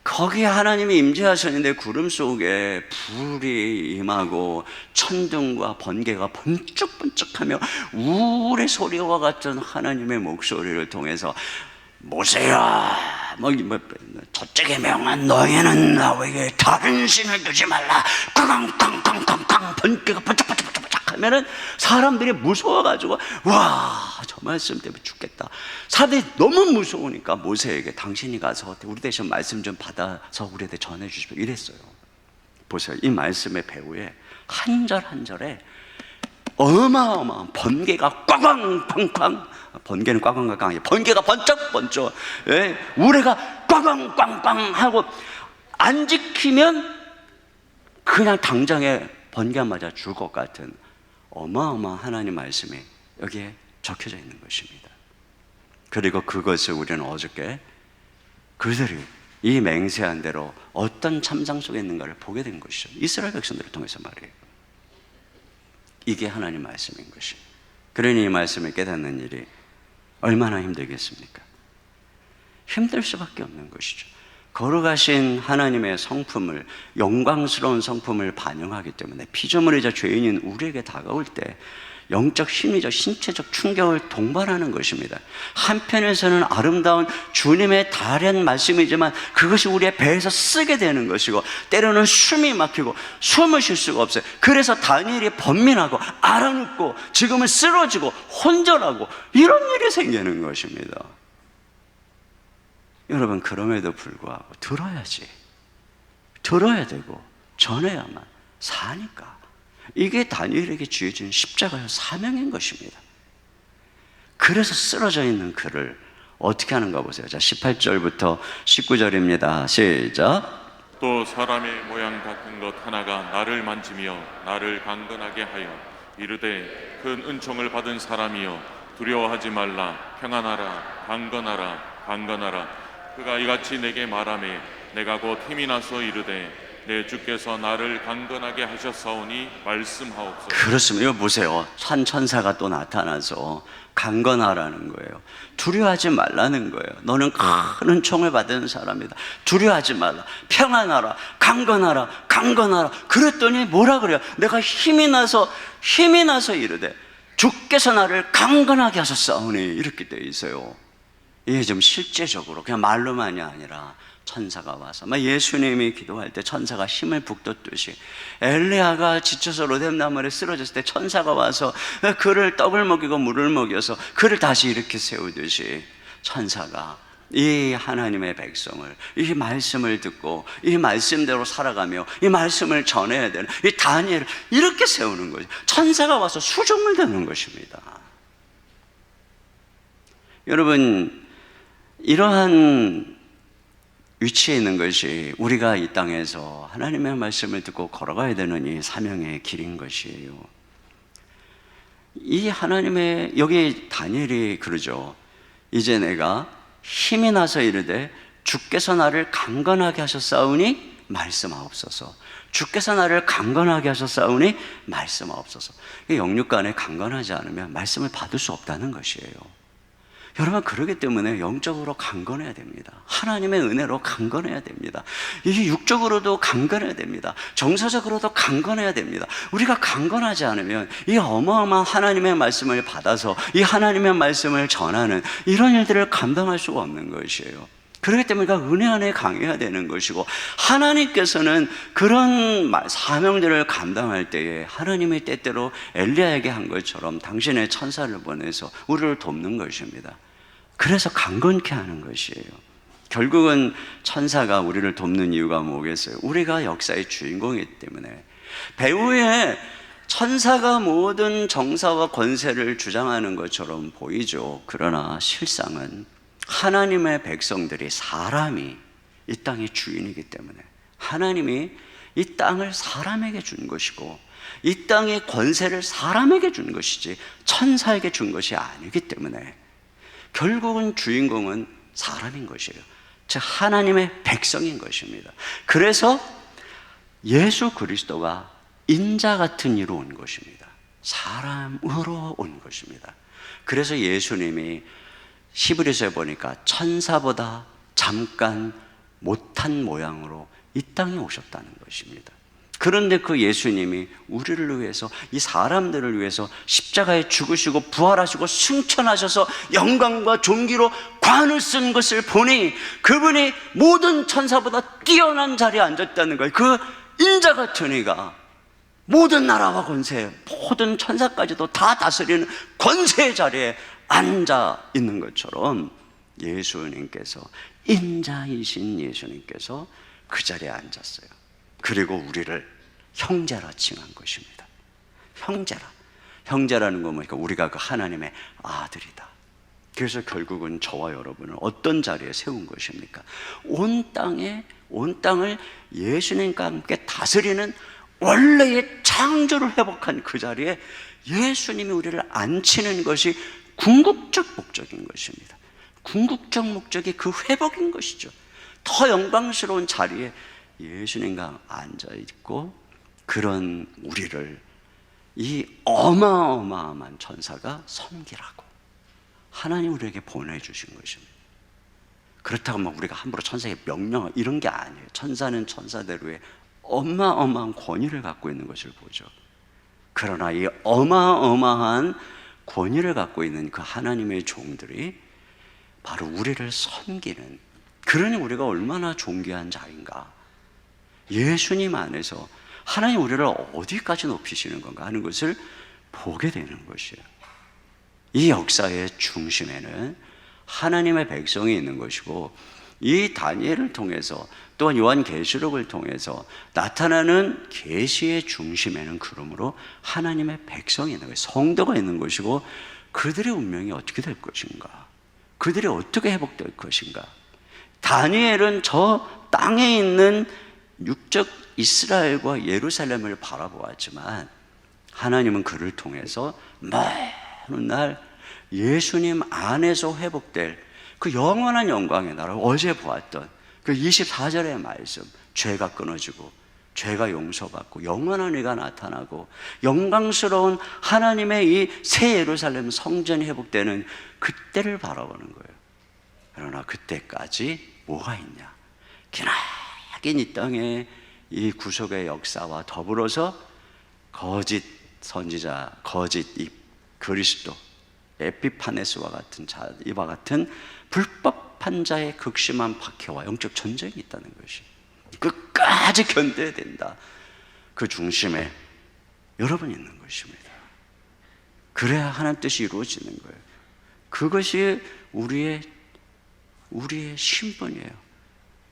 거기에 하나님이 임재하셨는데 구름 속에 불이 임하고 천둥과 번개가 번쩍번쩍하며 우울의 소리와 같은 하나님의 목소리를 통해서 모세야, 저쪽에 명한 너희는 나에게 다른 신을 두지 말라. 꽝꽝꽝꽝꽝 번개가 번쩍번쩍 하면은 사람들이 무서워가지고 와, 저 말씀 때문에 죽겠다. 사람들이 너무 무서우니까 모세에게 당신이 가서 우리 대신 말씀 좀 받아서 우리한테 전해 주십시오 이랬어요. 보세요. 이 말씀의 배후에 한 절 한 절에 어마어마한 번개가 꽝꽝꽝꽝, 번개는 꽝꽝꽝꽝 아니에요. 번개가 번쩍번쩍, 예? 우레가 꽝꽝꽝꽝 하고 안 지키면 그냥 당장에 번개 맞아 죽을 것 같은 어마어마한 하나님 말씀이 여기에 적혀져 있는 것입니다. 그리고 그것을 우리는 어저께 그들이 이 맹세한 대로 어떤 참상 속에 있는가를 보게 된 것이죠. 이스라엘 백성들을 통해서 말이에요. 이게 하나님 말씀인 것이. 그러니 이 말씀을 깨닫는 일이 얼마나 힘들겠습니까? 힘들 수밖에 없는 것이죠. 거룩하신 하나님의 성품을, 영광스러운 성품을 반영하기 때문에 피조물이자 죄인인 우리에게 다가올 때 영적, 심리적, 신체적 충격을 동반하는 것입니다. 한편에서는 아름다운 주님의 다른 말씀이지만 그것이 우리의 배에서 쓰게 되는 것이고 때로는 숨이 막히고 숨을 쉴 수가 없어요. 그래서 다니엘이 번민하고 앓아눕고 지금은 쓰러지고 혼절하고 이런 일이 생기는 것입니다. 여러분, 그럼에도 불구하고 들어야 되고 전해야만 사니까 이게 다니엘에게 주어진 십자가의 사명인 것입니다. 그래서 쓰러져 있는 그를 어떻게 하는가 보세요. 자, 18절부터 19절입니다. 시작. 또 사람의 모양 같은 것 하나가 나를 만지며 나를 강건하게 하여 이르되 큰 은총을 받은 사람이여 두려워하지 말라. 평안하라. 강건하라. 강건하라. 그가 이같이 내게 말하매 내가 곧 힘이 나서 이르되 내 주께서 나를 강건하게 하셨사오니 말씀하옵소서. 그렇습니다. 이거 보세요. 한 천사가 또 나타나서 강건하라는 거예요. 두려워하지 말라는 거예요. 너는 큰 은총을 받은 사람이다. 두려워하지 말라. 평안하라. 강건하라. 강건하라. 그랬더니 뭐라 그래요? 내가 힘이 나서 이르되 주께서 나를 강건하게 하셨사오니 이렇게 되어 있어요. 이게 좀 실제적으로 그냥 말로만이 아니라 천사가 와서 예수님이 기도할 때 천사가 힘을 북돋듯이 엘리야가 지쳐서 로뎀나무에 쓰러졌을 때 천사가 와서 그를 떡을 먹이고 물을 먹여서 그를 다시 이렇게 세우듯이 천사가 이 하나님의 백성을, 이 말씀을 듣고 이 말씀대로 살아가며 이 말씀을 전해야 되는 이 다니엘을 이렇게 세우는 거죠. 천사가 와서 수종을 듣는 것입니다. 여러분, 이러한 위치에 있는 것이 우리가 이 땅에서 하나님의 말씀을 듣고 걸어가야 되는 이 사명의 길인 것이에요. 이 하나님의, 여기 다니엘이 그러죠. 이제 내가 힘이 나서 이르되 주께서 나를 강건하게 하셨사오니 말씀하옵소서. 주께서 나를 강건하게 하셨사오니 말씀하옵소서. 영육간에 강건하지 않으면 말씀을 받을 수 없다는 것이에요. 여러분, 그러기 때문에 영적으로 강건해야 됩니다. 하나님의 은혜로 강건해야 됩니다. 이게 육적으로도 강건해야 됩니다. 정서적으로도 강건해야 됩니다. 우리가 강건하지 않으면 이 어마어마한 하나님의 말씀을 받아서 이 하나님의 말씀을 전하는 이런 일들을 감당할 수가 없는 것이에요. 그렇기 때문에 우리가 은혜 안에 강해야 되는 것이고, 하나님께서는 그런 사명들을 감당할 때에 하나님이 때때로 엘리야에게 한 것처럼 당신의 천사를 보내서 우리를 돕는 것입니다. 그래서 강건케 하는 것이에요. 결국은 천사가 우리를 돕는 이유가 뭐겠어요? 우리가 역사의 주인공이기 때문에. 배후에 천사가 모든 정사와 권세를 주장하는 것처럼 보이죠. 그러나 실상은 하나님의 백성들이, 사람이 이 땅의 주인이기 때문에 하나님이 이 땅을 사람에게 준 것이고 이 땅의 권세를 사람에게 준 것이지 천사에게 준 것이 아니기 때문에 결국은 주인공은 사람인 것이에요. 즉 하나님의 백성인 것입니다. 그래서 예수 그리스도가 인자 같은 이로 온 것입니다. 사람으로 온 것입니다. 그래서 예수님이 히브리서에 보니까 천사보다 잠깐 못한 모양으로 이 땅에 오셨다는 것입니다. 그런데 그 예수님이 우리를 위해서, 이 사람들을 위해서 십자가에 죽으시고 부활하시고 승천하셔서 영광과 존귀로 관을 쓴 것을 보니 그분이 모든 천사보다 뛰어난 자리에 앉았다는 거예요. 그 인자 같은 이가 모든 나라와 권세, 모든 천사까지도 다 다스리는 권세의 자리에 앉아 있는 것처럼 예수님께서, 인자이신 예수님께서 그 자리에 앉았어요. 그리고 우리를 형제라 칭한 것입니다. 형제라는 건 뭐니까 우리가 그 하나님의 아들이다. 그래서 결국은 저와 여러분을 어떤 자리에 세운 것입니까? 온 땅을 예수님과 함께 다스리는 원래의 창조를 회복한 그 자리에 예수님이 우리를 앉히는 것이 궁극적 목적인 것입니다. 궁극적 목적이 그 회복인 것이죠. 더 영광스러운 자리에 예수님과 앉아있고, 그런 우리를 이 어마어마한 천사가 섬기라고 하나님 우리에게 보내주신 것입니다. 그렇다고 막 우리가 함부로 천사에게 명령 이런 게 아니에요. 천사는 천사대로의 어마어마한 권위를 갖고 있는 것을 보죠. 그러나 이 어마어마한 권위를 갖고 있는 그 하나님의 종들이 바로 우리를 섬기는, 그러니 우리가 얼마나 존귀한 자인가, 예수님 안에서 하나님 우리를 어디까지 높이시는 건가 하는 것을 보게 되는 것이에요. 이 역사의 중심에는 하나님의 백성이 있는 것이고, 이 다니엘을 통해서 또한 요한계시록을 통해서 나타나는 계시의 중심에는 그러므로 하나님의 백성이 있는 거예요. 성도가 있는 것이고, 그들의 운명이 어떻게 될 것인가, 그들이 어떻게 회복될 것인가. 다니엘은 저 땅에 있는 육적 이스라엘과 예루살렘을 바라보았지만 하나님은 그를 통해서 많은 날 예수님 안에서 회복될 그 영원한 영광의 나라, 어제 보았던 그 24절의 말씀, 죄가 끊어지고 죄가 용서받고 영원한 의가 나타나고 영광스러운 하나님의 이 새 예루살렘 성전이 회복되는 그때를 바라보는 거예요. 그러나 그때까지 뭐가 있냐? 기나긴 이 땅에 이 구속의 역사와 더불어서 거짓 선지자, 거짓 이 그리스도 에피파네스와 같은 자, 이와 같은 불법한 자의 극심한 박해와 영적 전쟁이 있다는 것이 끝까지 견뎌야 된다. 그 중심에 여러분이 있는 것입니다. 그래야 하나님 뜻이 이루어지는 거예요. 그것이 우리의 신분이에요.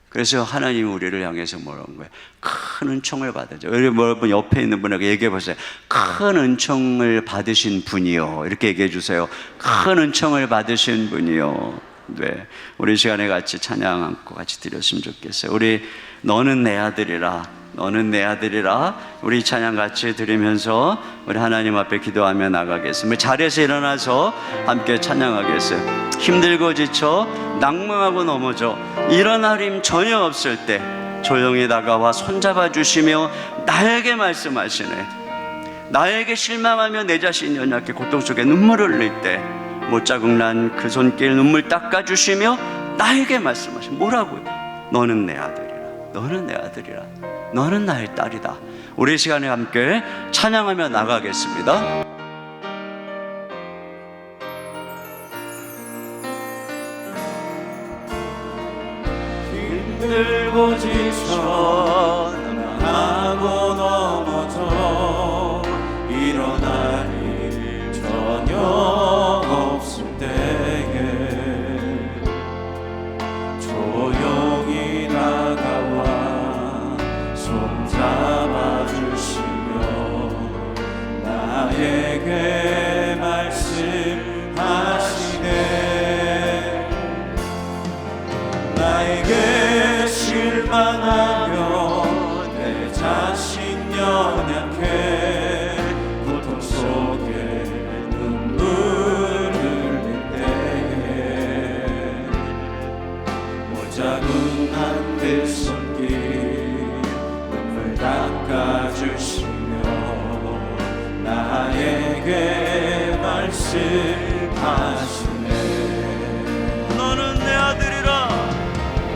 그래서 하나님이 우리를 향해서 뭐라는 거예요? 큰 은총을 받으죠. 여러분 옆에 있는 분에게 얘기해 보세요. 큰 은총을 받으신 분이요. 이렇게 얘기해 주세요. 큰 은총을 받으신 분이요. 네, 우리 시간에 같이 찬양 함께 같이 드렸으면 좋겠어요. 우리 너는 내 아들이라, 너는 내 아들이라, 우리 찬양 같이 드리면서 우리 하나님 앞에 기도하며 나가겠습니다. 자리에서 일어나서 함께 찬양하겠어요. 힘들고 지쳐 낭망하고 넘어져 일어날 힘 전혀 없을 때 조용히 다가와 손잡아 주시며 나에게 말씀하시네. 나에게 실망하며 내 자신이 연약해 고통 속에 눈물을 흘릴 때 못자국 난 그 손길 눈물 닦아주시며 나에게 말씀하시면 뭐라고요? 너는 내 아들이라, 너는 내 아들이라, 너는 나의 딸이다. 우리 시간에 함께 찬양하며 나가겠습니다. 힘들고 지쳐 낭망하고 넘어져 일어날 일 전혀 없을 때에 조용히 다가와 손잡아 주시며 나에게 말씀하시네. 나에게 실망하며 내 자신 연약해 고통 속에 눈물 흘릴 때에 모자국 난 그 손길 눈물 닦아주시며 나에게 말씀하시네. 너는 내 아들이라,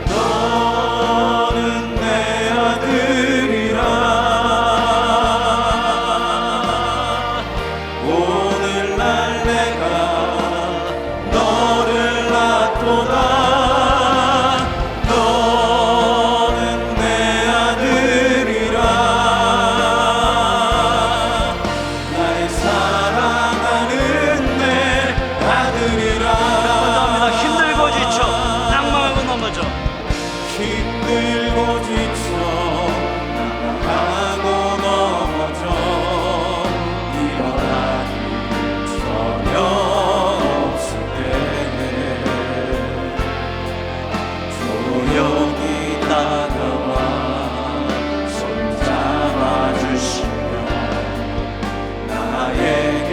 너는 내 아들이라. 오늘날 내가 너를 낳도다. 너는 내 아들이라. 나의 사랑하는 내 아들이라. 감사합니다. 힘들고 지쳐 낭망하고 넘어져 힘들고 지쳐 나가고 넘어져 일어나기 전혀 없을 때에 조용히 다가와 손잡아 주시며 나에게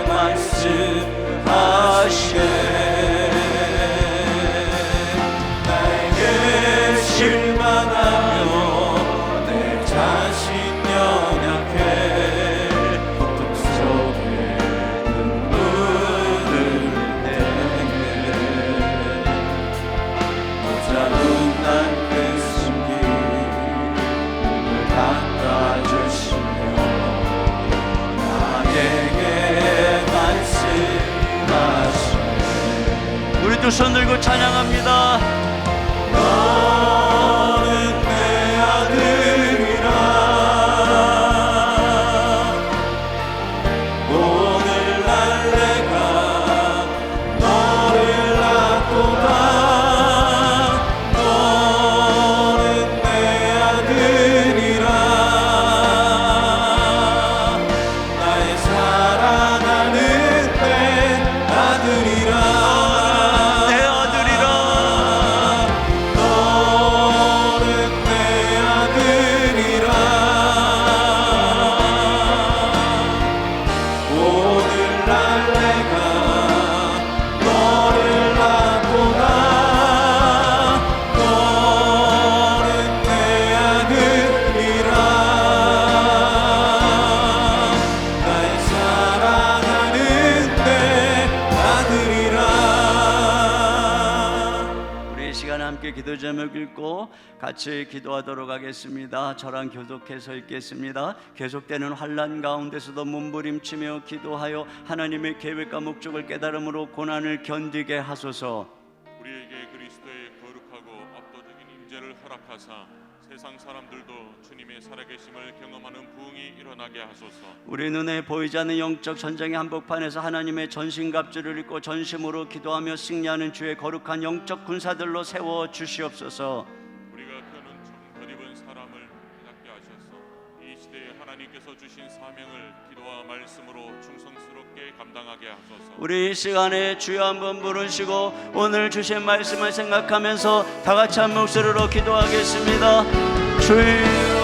말씀하시네. 나에게 실망하며 내 자신 연약해 고통 속에 눈물 흘릴 때에 모자른 난 그 숨길 눈물 닦아주시며 나에게 말씀하시네. 우리 두 손 들고 찬양합니다. 너는 내 아들이라. 오늘날 내가 너를 낳도다. 너는 내 아들이라. 나의 사랑하는 내 아들이라. 내 아들이라. 너는 내 아들이라. 오늘날 내가 너를 낳도다. 너는 내 아들이라. 나의 사랑하는 내 아들이라. 우리 이 시간에 함께 기도 제목 읽고 같이 기도하도록 하겠습니다. 저랑 교독해서 읽겠습니다. 계속되는 환난 가운데서도 몸부림치며 기도하여 하나님의 계획과 목적을 깨달음으로 고난을 견디게 하소서. 우리에게 그리스도의 거룩하고 압도적인 임재를 허락하사 세상 사람들도 주님의 살아계심을 경험하는 부흥이 일어나게 하소서. 우리 눈에 보이지 않는 영적 전쟁의 한복판에서 하나님의 전신갑주를 입고 전심으로 기도하며 승리하는 주의 거룩한 영적 군사들로 세워 주시옵소서. 우리가 그 눈총 덧입은 사람을 깨닫게 하셔서 이 시대에 하나님께서 주신 사명을 기도와 말씀으로 충성스럽게 감당하게 하소서. 우리 이 시간에 주여 한번 부르시고 오늘 주신 말씀을 생각하면서 다 같이 한 목소리로 기도하겠습니다. 주여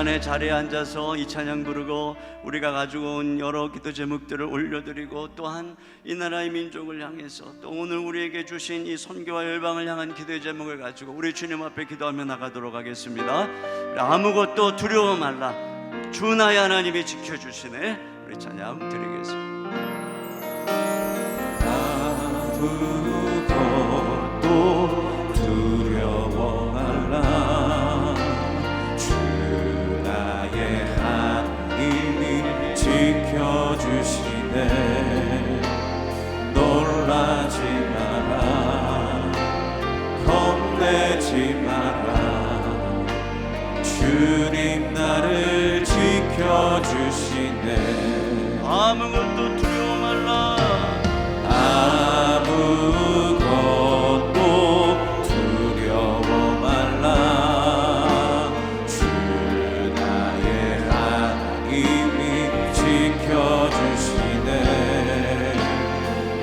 시간에 자리에 앉아서 이 찬양 부르고 우리가 가지고 온 여러 기도 제목들을 올려드리고 또한 이 나라의 민족을 향해서 또 오늘 우리에게 주신 이 선교와 열방을 향한 기도의 제목을 가지고 우리 주님 앞에 기도하며 나가도록 하겠습니다. 아무것도 두려워 말라, 주 나의 하나님이 지켜주시네. 우리 찬양 드리겠습니다. 아무것도 두려워 말라, 주 나의 하나님이 지켜주시네. 놀라지 마라, 겁내지 마라, 주님 나를 지켜주시네. 아무것도 두려워 말라, 아무것도 두려워 말라, 주 나의 하나님이 지켜주시네.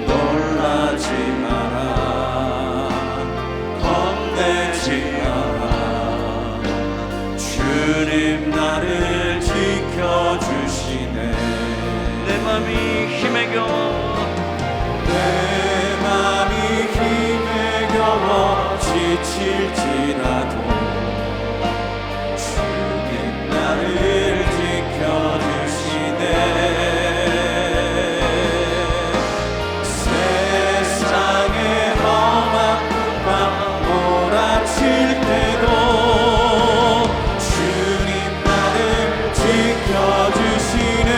놀라지 마라, 겁내지 마라, 주님 나를 지켜주시네. 내 맘이 힘에 겨워, 내 맘이 힘에 겨워 지칠지라도 주님 나를 지켜주시네. 세상에 험한 풍파 몰아칠 때도 주님 나를 지켜주시네.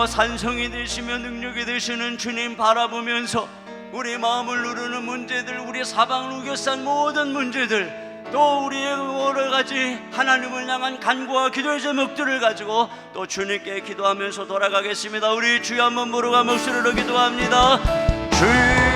산성이 되시며 능력이 되시는 주님 바라보면서 우리 마음을 누르는 문제들, 우리 사방을 우겨싼 모든 문제들, 또 우리의 여러 가지 하나님을 향한 간구와 기도의 제목들을 가지고 또 주님께 기도하면서 돌아가겠습니다. 우리 주여 한번 부르고 목소리로 기도합니다. 주여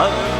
할렐루야.